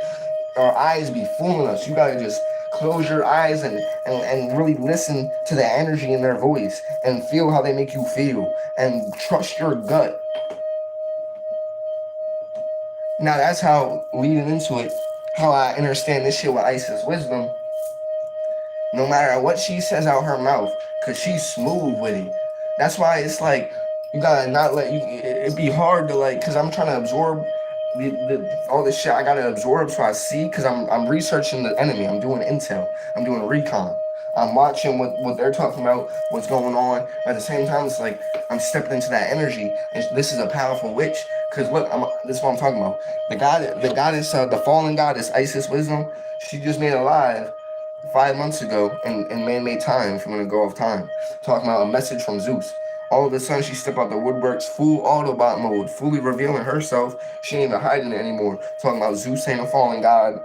our eyes be fooling us. You gotta just close your eyes and really listen to the energy in their voice and feel how they make you feel and trust your gut. Now that's how, leading into it, how I understand this shit with Isis wisdom. No matter what she says out her mouth, cause she's smooth with it. That's why it's like, you gotta not let you. It'd be hard to like, cause I'm trying to absorb all this shit I gotta absorb so I see. Cause I'm researching the enemy. I'm doing intel. I'm doing recon. I'm watching what they're talking about, what's going on. At the same time, it's like I'm stepping into that energy. And this is a powerful witch. Cause look, this is what I'm talking about. The goddess, the fallen goddess, Isis Wisdom. She just made alive 5 months ago in man-made time, if you want to go off time, talking about a message from Zeus. All of a sudden, she stepped out the woodworks, full Autobot mode, fully revealing herself. She ain't even hiding it anymore. Talking about Zeus ain't a fallen god.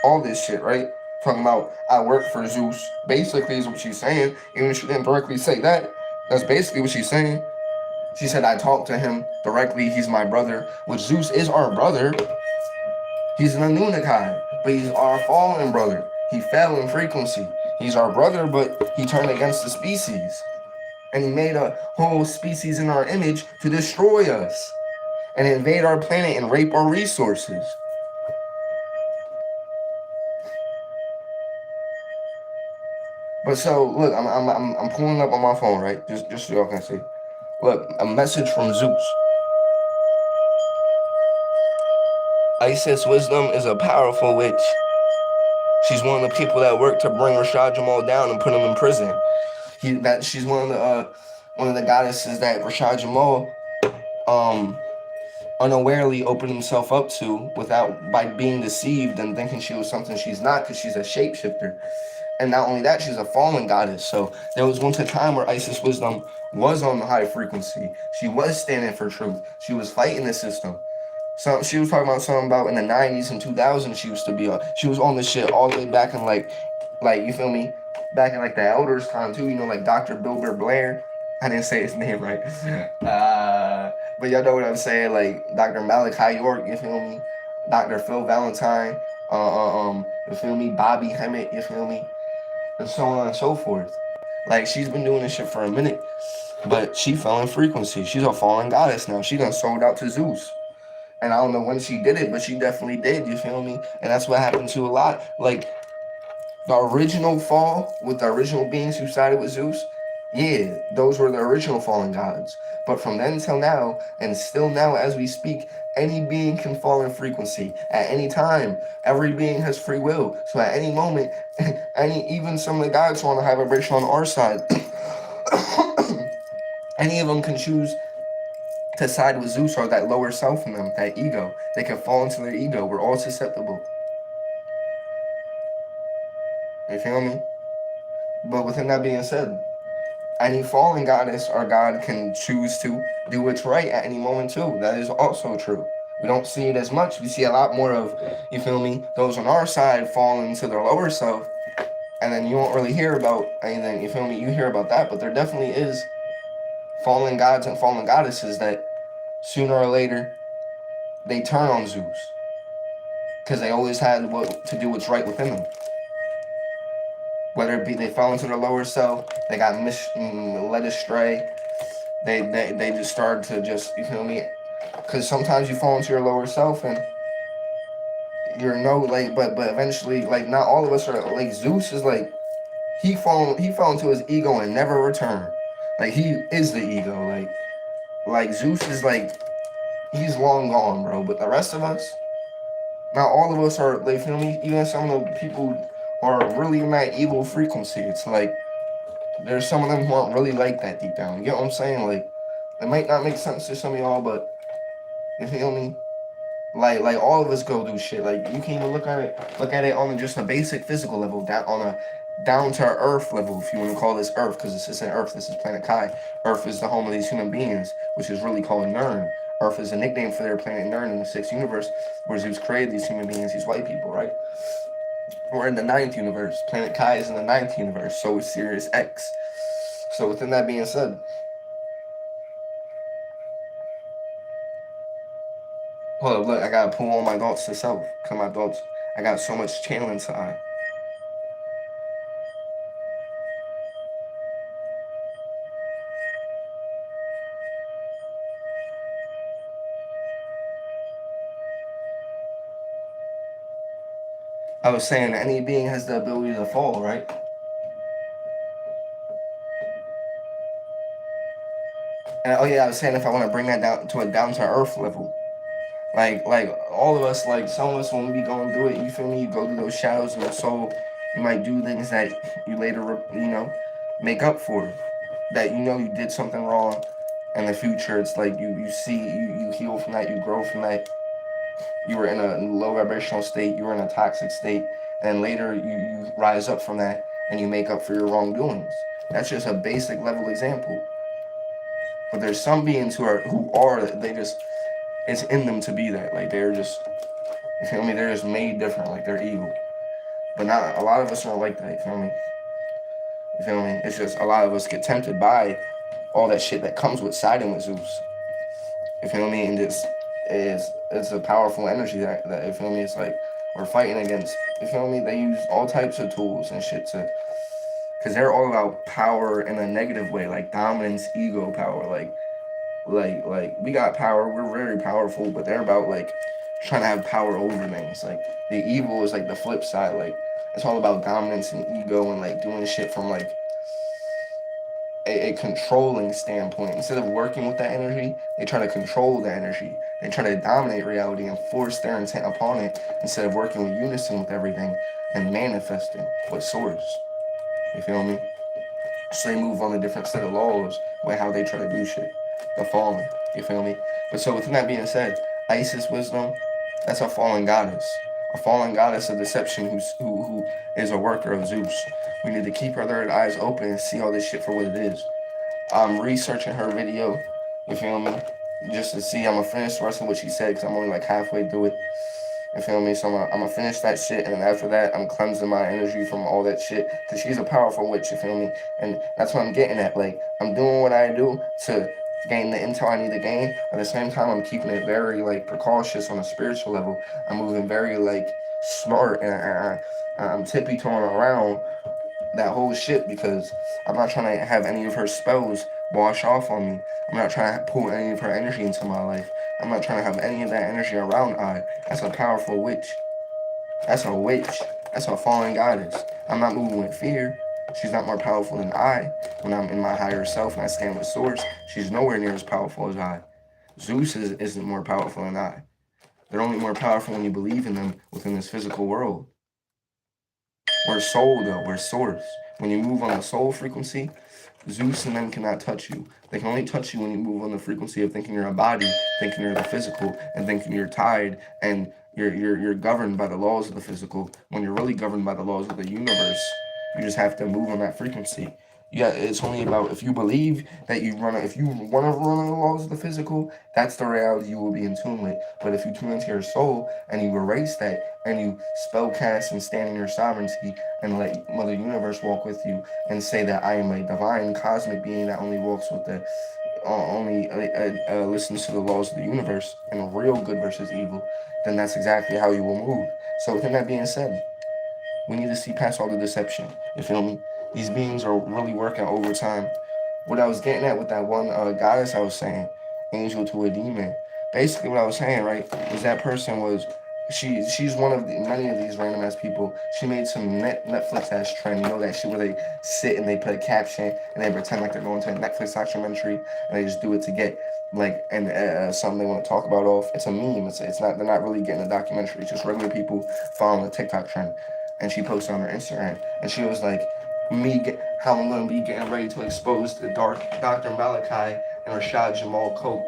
All this shit, right? Talking about, I work for Zeus. Basically is what she's saying. Even if she didn't directly say that, that's basically what she's saying. She said, I talked to him directly. He's my brother. Which Zeus is our brother. He's an Anunnaki, but he's our fallen brother. He fell in frequency. He's our brother, but he turned against the species. And he made a whole species in our image to destroy us and invade our planet and rape our resources. But so look, I'm pulling up on my phone, right? Just so y'all can see. Look, a message from Zeus. Isis Wisdom is a powerful witch. She's one of the people that worked to bring Rashad Jamal down and put him in prison. She's one of the goddesses that Rashad Jamal unawarely opened himself up to by being deceived and thinking she was something she's not, because she's a shapeshifter. And not only that, she's a fallen goddess. So there was once a time where Isis Wisdom was on the high frequency. She was standing for truth. She was fighting the system. So she was talking about something about in the 90s and 2000s she used to be on. She was on this shit all the way back in like you feel me? Back in like the elders time too, like Dr. Bilber Blair. I didn't say his name right. But y'all know what I'm saying, like Dr. Malachi York, you feel me? Dr. Phil Valentine, you feel me? Bobby Hemmett, you feel me? And so on and so forth. Like, she's been doing this shit for a minute, but she fell in frequency. She's a fallen goddess now. She done sold out to Zeus. And I don't know when she did it, but she definitely did, you feel me? And that's what happened to a lot. Like, the original fall with the original beings who sided with Zeus, yeah, those were the original fallen gods. But from then till now, and still now as we speak, any being can fall in frequency at any time. Every being has free will. So at any moment, even some of the gods who are on the high vibration on our side, any of them can choose to side with Zeus or that lower self in them, that ego. They can fall into their ego. We're all susceptible. You feel me? But within that being said, any fallen goddess or god can choose to do what's right at any moment too. That is also true. We don't see it as much. We see a lot more of, you feel me, those on our side falling into their lower self. And then you don't really hear about anything, you feel me? You hear about that, but there definitely is fallen gods and fallen goddesses that sooner or later they turn on Zeus. Because they always had to do what's right within them. Whether it be they fell into their lower self, they got led astray, they just started to just, you feel me? Because sometimes you fall into your lower self and you're but eventually, like, not all of us are, like, Zeus is like, he fell into his ego and never returned. Like, he is the ego. Like Zeus is like, he's long gone, bro. But the rest of us, not all of us are, like, feel me? Even some of the people who are really in that evil frequency, it's like, there's some of them who aren't really like that deep down. You get what I'm saying? It might not make sense to some of y'all, but you feel me? Like all of us go do shit. Like you can even look at it on just a basic physical level, down on a down to earth level, if you want to call this earth, because this isn't earth, this is planet Kai. Earth is the home of these human beings, which is really called Nern. Earth is a nickname for their planet Nern in the sixth universe, where Zeus created these human beings, these white people, right? We're in the ninth universe. Planet Kai is in the ninth universe, so is Sirius X. So within that being said, hold up, look, I gotta pull all my thoughts to self, cause my thoughts, I got so much channel inside. I was saying any being has the ability to fall, right? And oh yeah, I was saying if I want to bring that down to a down to earth level, like all of us, like some of us when we be going through it, you feel me? You go through those shadows in your soul. You might do things that you later, make up for. That you did something wrong. In the future, it's like you see you heal from that, you grow from that. You were in a low vibrational state, you were in a toxic state, and later you rise up from that and you make up for your wrongdoings. That's just a basic level example. But there's some beings who are they just it's in them to be that. Like they're just you feel me? They're just made different, like they're evil. But not a lot of us aren't like that, you feel me? You feel me? It's just a lot of us get tempted by all that shit that comes with siding with Zeus. You feel me? And this is it's a powerful energy that you feel me. It's like we're fighting against. You feel me? They use all types of tools and shit to, because they're all about power in a negative way, like dominance, ego, power. Like we got power. We're very powerful, but they're about like trying to have power over things. Like the evil is like the flip side. Like it's all about dominance and ego and like doing shit from like a controlling standpoint. Instead of working with that energy, they try to control the energy. They try to dominate reality and force their intent upon it instead of working with unison with everything and manifesting with source. You feel me? So they move on a different set of laws with how they try to do shit. The fallen. You feel me? But so within that being said, Isis wisdom, that's a fallen goddess. A fallen goddess of deception who is a worker of Zeus. We need to keep our third eyes open and see all this shit for what it is. I'm researching her video. You feel me? Just to see. I'm gonna finish the rest of what she said because I'm only like halfway through it. You feel me? So I'm gonna finish that shit, and then after that, I'm cleansing my energy from all that shit. Cause she's a powerful witch. You feel me? And that's what I'm getting at. Like I'm doing what I do to gain the intel I need to gain. At the same time, I'm keeping it very like precautious on a spiritual level. I'm moving very like smart, and I'm tippy toeing around that whole shit because I'm not trying to have any of her spells wash off on me. I'm not trying to pull any of her energy into my life. I'm not trying to have any of that energy around I. That's a powerful witch. That's a witch. That's a fallen goddess. I'm not moving with fear. She's not more powerful than I. When I'm in my higher self and I stand with source, she's nowhere near as powerful as I. Zeus isn't more powerful than I. They're only more powerful when you believe in them within this physical world. We're soul though, we're source. When you move on the soul frequency, Zeus and them cannot touch you. They can only touch you when you move on the frequency of thinking you're a body, thinking you're the physical, and thinking you're tied and you're governed by the laws of the physical. When you're really governed by the laws of the universe, you just have to move on that frequency. Yeah, it's only about if you believe that if you want to run on the laws of the physical, that's the reality you will be in tune with. But if you tune into your soul and you erase that and you spell cast and stand in your sovereignty and let Mother Universe walk with you and say that I am a divine cosmic being that only walks with the only listens to the laws of the universe and real good versus evil, then that's exactly how you will move. So within that being said, we need to see past all the deception. You feel me? These beings are really working overtime. What I was getting at with that one goddess I was saying, angel to a demon. Basically, what I was saying, right, was that person was she's one of many of these random ass people. She made some Netflix ass trend. You know that shit where they sit and they put a caption and they pretend like they're going to a Netflix documentary and they just do it to get like and something they want to talk about off. It's a meme. It's not they're not really getting a documentary. It's just regular people following the TikTok trend. And she posted on her Instagram and she was like, how I'm gonna be getting ready to expose the dark Dr. Malachi and Rashad Jamal coat.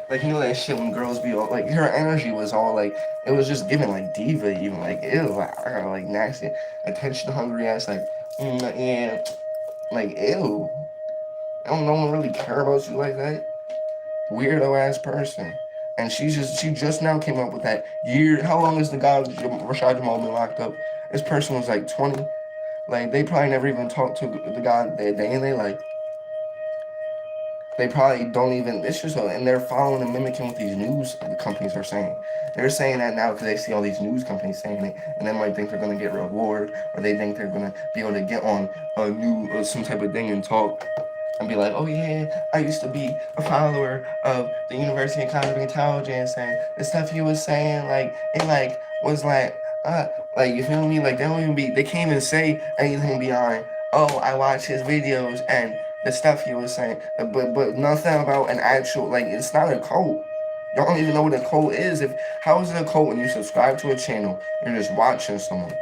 Like, you know that shit when girls be all like, her energy was all like, it was just giving like diva, even like, ew, like, I got like nasty, attention hungry ass, like, yeah, like, ew. Don't no one really care about you like that. Weirdo ass person. And she just now came up with that year. How long has the guy Rashad Jamal been locked up? This person was like 20. Like, they probably never even talked to the guy that day in their life. They probably don't even. It's just, and they're following and mimicking what these news companies are saying. They're saying that now because they see all these news companies saying it, and they might think they're gonna get reward, or they think they're gonna be able to get on a new some type of thing and talk and be like, oh yeah, I used to be a follower of the University of Cognitive Intelligence, and the stuff he was saying, like, it like was like, you feel me? Like, they don't even be, they can't even say anything beyond, oh, I watch his videos and the stuff he was saying, but nothing about an actual, like, it's not a cult. Y'all don't even know what a cult is. If how is it a cult when you subscribe to a channel and you're just watching someone?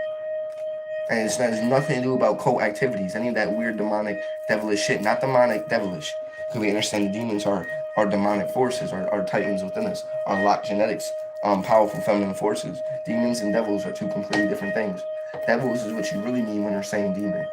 And it has nothing to do about cult activities, any of that weird demonic devilish shit. Not demonic devilish, because we understand the demons are demonic forces, are titans within us, are locked genetics, powerful feminine forces. Demons and devils are two completely different things. Devils is what you really mean when you're saying demon.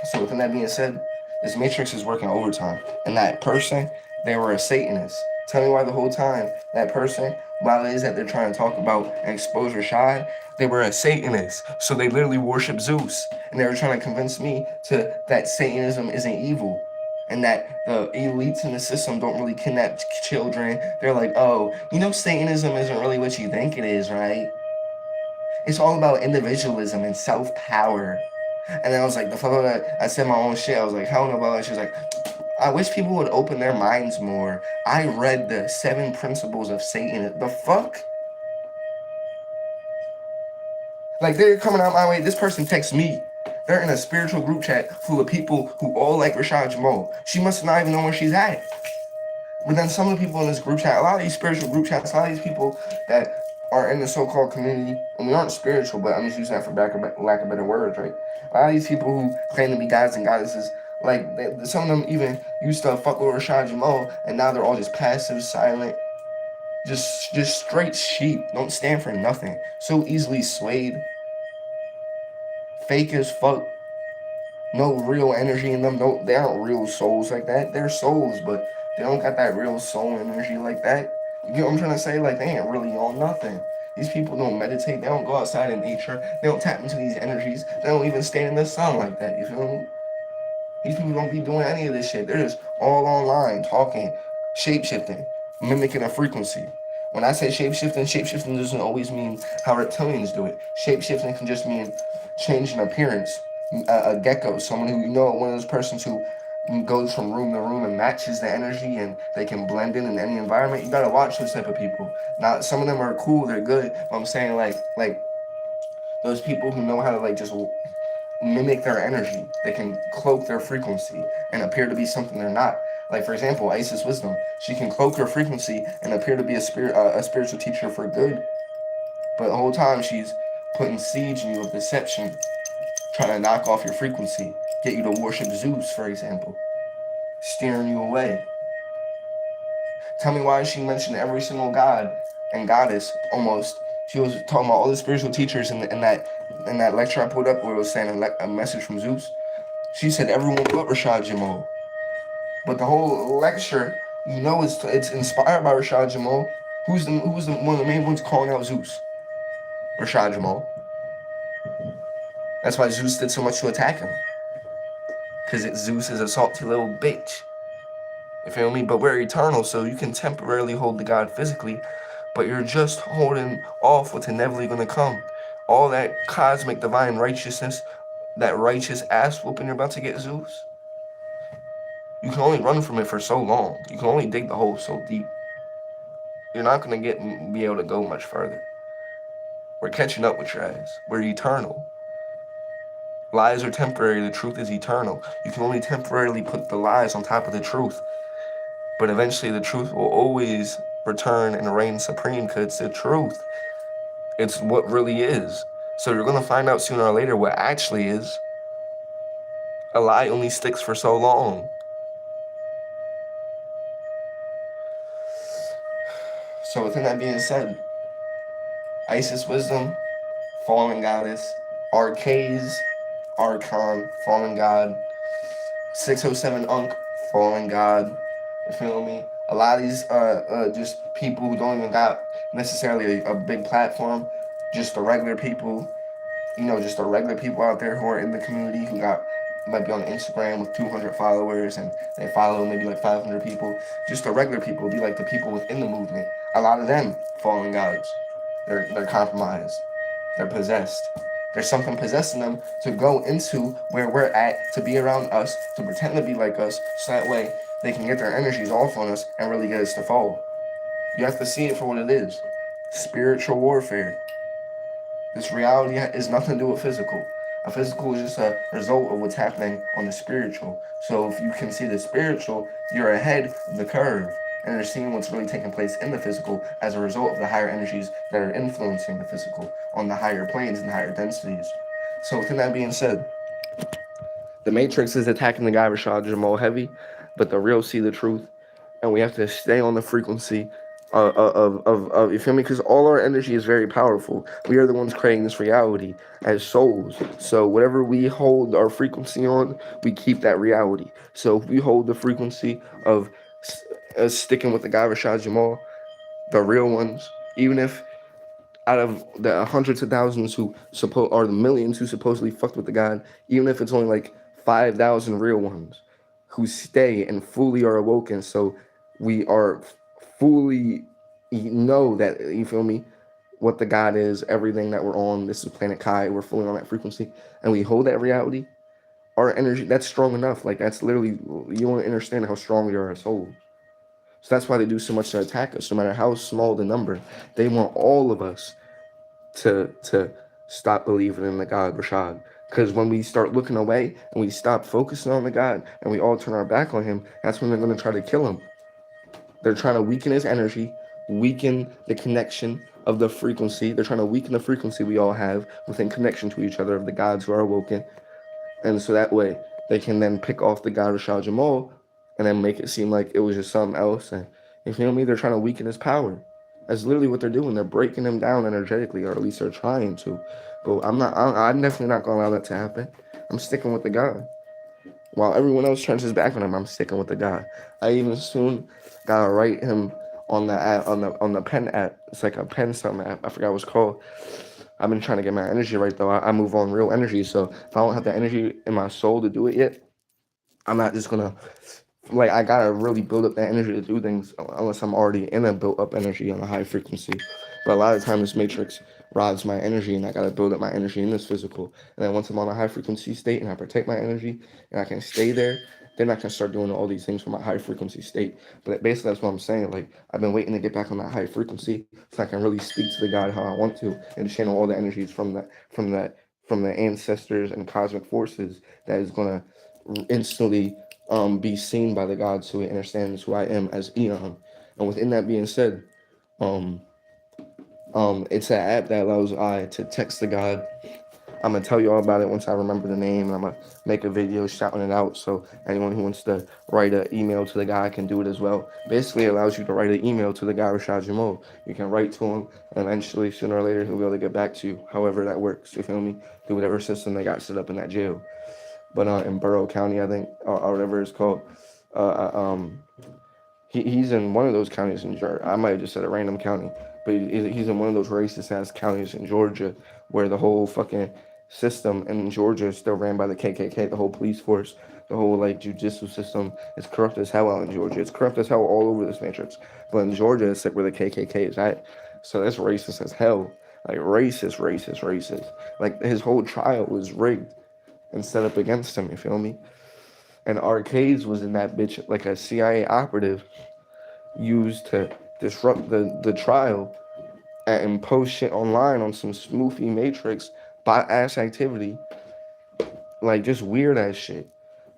So with that being said, this matrix is working overtime. And that person, they were a Satanist. Tell me why the whole time that person, while it is that they're trying to talk about and expose Rashad, they were a Satanist. So they literally worship Zeus. And they were trying to convince me to that Satanism isn't evil. And that the elites in the system don't really kidnap children. They're like, oh, you know, Satanism isn't really what you think it is, right? It's all about individualism and self-power. And then I was like, the fuck that I said my own shit. I was like, hell no, blah. She was like, I wish people would open their minds more. I read the 7 principles of Satan. The fuck? Like, they're coming out my way. This person texts me. They're in a spiritual group chat full of people who all like Rashad Jamal. She must not even know where she's at. But then some of the people in this group chat, a lot of these spiritual group chats, a lot of these people that are in the so-called community, and we aren't spiritual, but I'm just using that for lack of better words, right? A lot of these people who claim to be gods and goddesses, like, some of them even used to fuck with Rashad Jamal, and now they're all just passive, silent, just straight sheep. Don't stand for nothing. So easily swayed. Fake as fuck. No real energy in them. No, they aren't real souls like that. They're souls, but they don't got that real soul energy like that. You get what I'm trying to say? Like, they ain't really on nothing. These people don't meditate. They don't go outside in nature. They don't tap into these energies. They don't even stand in the sun like that. You feel me? These people don't be doing any of this shit. They're just all online, talking, shape-shifting, mimicking a frequency. When I say shape-shifting doesn't always mean how reptilians do it. Shape-shifting can just mean changing appearance. A gecko, someone who, you know, one of those persons who goes from room to room and matches the energy and they can blend in any environment. You gotta watch those type of people. Now, some of them are cool, they're good, but I'm saying like those people who know how to like just mimic their energy. They can cloak their frequency and appear to be something they're not. Like, for example, Isis Wisdom. She can cloak her frequency and appear to be a spiritual teacher for good, but the whole time she's putting siege in you of deception, trying to knock off your frequency, get you to worship Zeus, for example, steering you away. Tell me why she mentioned every single god and goddess almost. She was talking about all the spiritual teachers in that lecture I put up where it was saying a message from Zeus. She said everyone but Rashad Jamal. But the whole lecture, you know, it's inspired by Rashad Jamal. Who's one of the main ones calling out Zeus? Rashad Jamal. That's why Zeus did so much to attack him. Because Zeus is a salty little bitch. You feel me? But we're eternal, so you can temporarily hold the god physically, but you're just holding off what's inevitably going to come. All that cosmic divine righteousness, that righteous ass whooping you're about to get, Zeus, you can only run from it for so long. You can only dig the hole so deep. You're not going to be able to go much further. We're catching up with your ass. We're eternal. Lies are temporary. The truth is eternal. You can only temporarily put the lies on top of the truth. But eventually the truth will always return and reign supreme because it's the truth. It's what really is. So you're going to find out sooner or later what actually is. A lie only sticks for so long. So within that being said, Isis Wisdom, Fallen Goddess, Arcades, Archon, Fallen God, 607 Unk, Fallen God. You feel me? A lot of these just people who don't even got necessarily a big platform, just the regular people, just the regular people out there who are in the community who might be on Instagram with 200 followers and they follow maybe like 500 people. Just the regular people, be like the people within the movement. A lot of them fallen gods. They're compromised. They're possessed. There's something possessing them to go into where we're at, to be around us, to pretend to be like us, so that way they can get their energies off on us and really get us to fall. You have to see it for what it is. Spiritual warfare. This reality is nothing to do with physical. A physical is just a result of what's happening on the spiritual. So if you can see the spiritual, you're ahead of the curve. And you're seeing what's really taking place in the physical as a result of the higher energies that are influencing the physical on the higher planes and higher densities. So within that being said, the Matrix is attacking the guy Rashad Jamal heavy, but the real see the truth, and we have to stay on the frequency of you feel me? Because all our energy is very powerful. We are the ones creating this reality as souls. So whatever we hold our frequency on, we keep that reality. So if we hold the frequency of sticking with the guy Rashad Jamal, the real ones, even if out of the hundreds of thousands who or the millions who supposedly fucked with the God, even if it's only like 5,000 real ones who stay and fully are awoken, so we are fully know that, you feel me, what the God is, everything that we're on, this is planet Kai, we're fully on that frequency, and we hold that reality, our energy, that's strong enough. Like, that's literally, you want to understand how strong we are as souls. So that's why they do so much to attack us, no matter how small the number. They want all of us to stop believing in the God Rashad. Because when we start looking away and we stop focusing on the God and we all turn our back on him, that's when they're going to try to kill him. They're trying to weaken his energy, weaken the connection of the frequency. They're trying to weaken the frequency we all have within connection to each other of the gods who are awoken. And so that way they can then pick off the God Rashad Jamal and then make it seem like it was just something else. And you feel me? They're trying to weaken his power. That's literally what they're doing. They're breaking him down energetically, or at least they're trying to. But I'm definitely not going to allow that to happen. I'm sticking with the God. While everyone else turns his back on him, I'm sticking with the God. I even soon gotta write him on the app, on the pen app. It's like a pen something app. I forgot what it's called. I've been trying to get my energy right though. I move on real energy. So if I don't have the energy in my soul to do it yet, I'm not just gonna, like, I gotta really build up that energy to do things unless I'm already in a built up energy on a high frequency. But a lot of times this matrix robs my energy and I gotta build up my energy in this physical. And then once I'm on a high frequency state and I protect my energy and I can stay there, then I can start doing all these things from my high frequency state. But basically that's what I'm saying. Like, I've been waiting to get back on that high frequency so I can really speak to the God how I want to and channel all the energies from the ancestors and cosmic forces that is gonna instantly be seen by the gods who understands who I am as Eon. And within that being said, um, it's an app that allows I to text the God. I'm gonna tell you all about it once I remember the name, and I'm gonna make a video shouting it out so anyone who wants to write an email to the guy can do it as well. Basically, it allows you to write an email to the guy Rashad Jamal. You can write to him, and eventually, sooner or later, he'll be able to get back to you. However that works, you feel me? Through whatever system they got set up in that jail. But in Borough County, I think, or whatever it's called, uh, uh, um, he's in one of those counties in Georgia. I might have just said a random county, but he's in one of those racist ass counties in Georgia where the whole fucking system in Georgia is still ran by the KKK. The whole police force, the whole like judicial system is corrupt as hell out in Georgia. It's corrupt as hell all over this matrix. But in Georgia, it's like where the KKK is at. So that's racist as hell. Like racist. Like his whole trial was rigged and set up against him. You feel me? And Arcades was in that bitch like a CIA operative used to disrupt the trial and post shit online on some spoofy matrix bot ass activity, like just weird ass shit.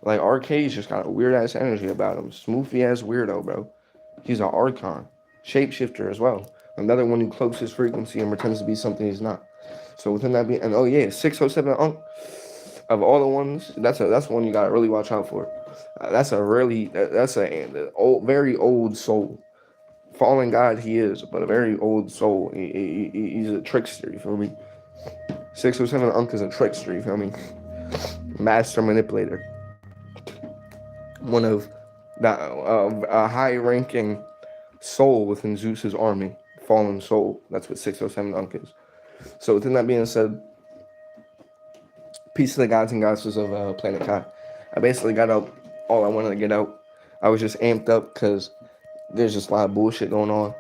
Like Arcade's just got a weird ass energy about him. Smoofy ass weirdo, bro. He's an archon, shapeshifter as well. Another one who cloaks his frequency and pretends to be something he's not. So within that being, and oh yeah, 607 Unk. Of all the ones, that's one you gotta really watch out for. That's a old, very old soul. Fallen God he is, but a very old soul. He's a trickster. You feel me? 607 Unk is a trickster. You feel me? Master manipulator. One of a high-ranking soul within Zeus's army. Fallen soul. That's what 607 Unk is. So within that being said, peace to the gods and goddesses of Planet Kai. I basically got out all I wanted to get out. I was just amped up because there's just a lot of bullshit going on.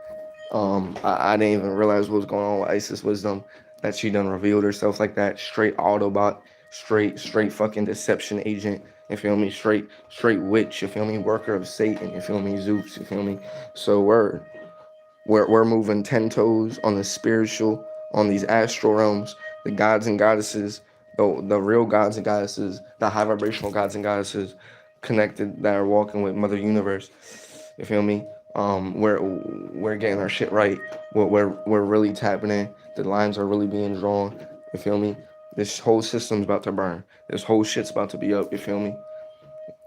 I didn't even realize what was going on with Isis Wisdom, that she done revealed herself like that. Straight Autobot, straight fucking deception agent. You feel me? Straight witch. You feel me? Worker of Satan. You feel me? Zeus. You feel me? So we're moving 10 toes on the spiritual, on these astral realms, the gods and goddesses, the real gods and goddesses, the high vibrational gods and goddesses connected that are walking with Mother Universe. You feel me? We're getting our shit right. We're really tapping in. The lines are really being drawn. You feel me? This whole system's about to burn. This whole shit's about to be up. You feel me?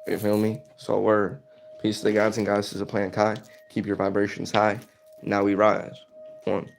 You feel me? So we're peace to the gods and goddesses of Planet Kai. Keep your vibrations high. Now we rise. One.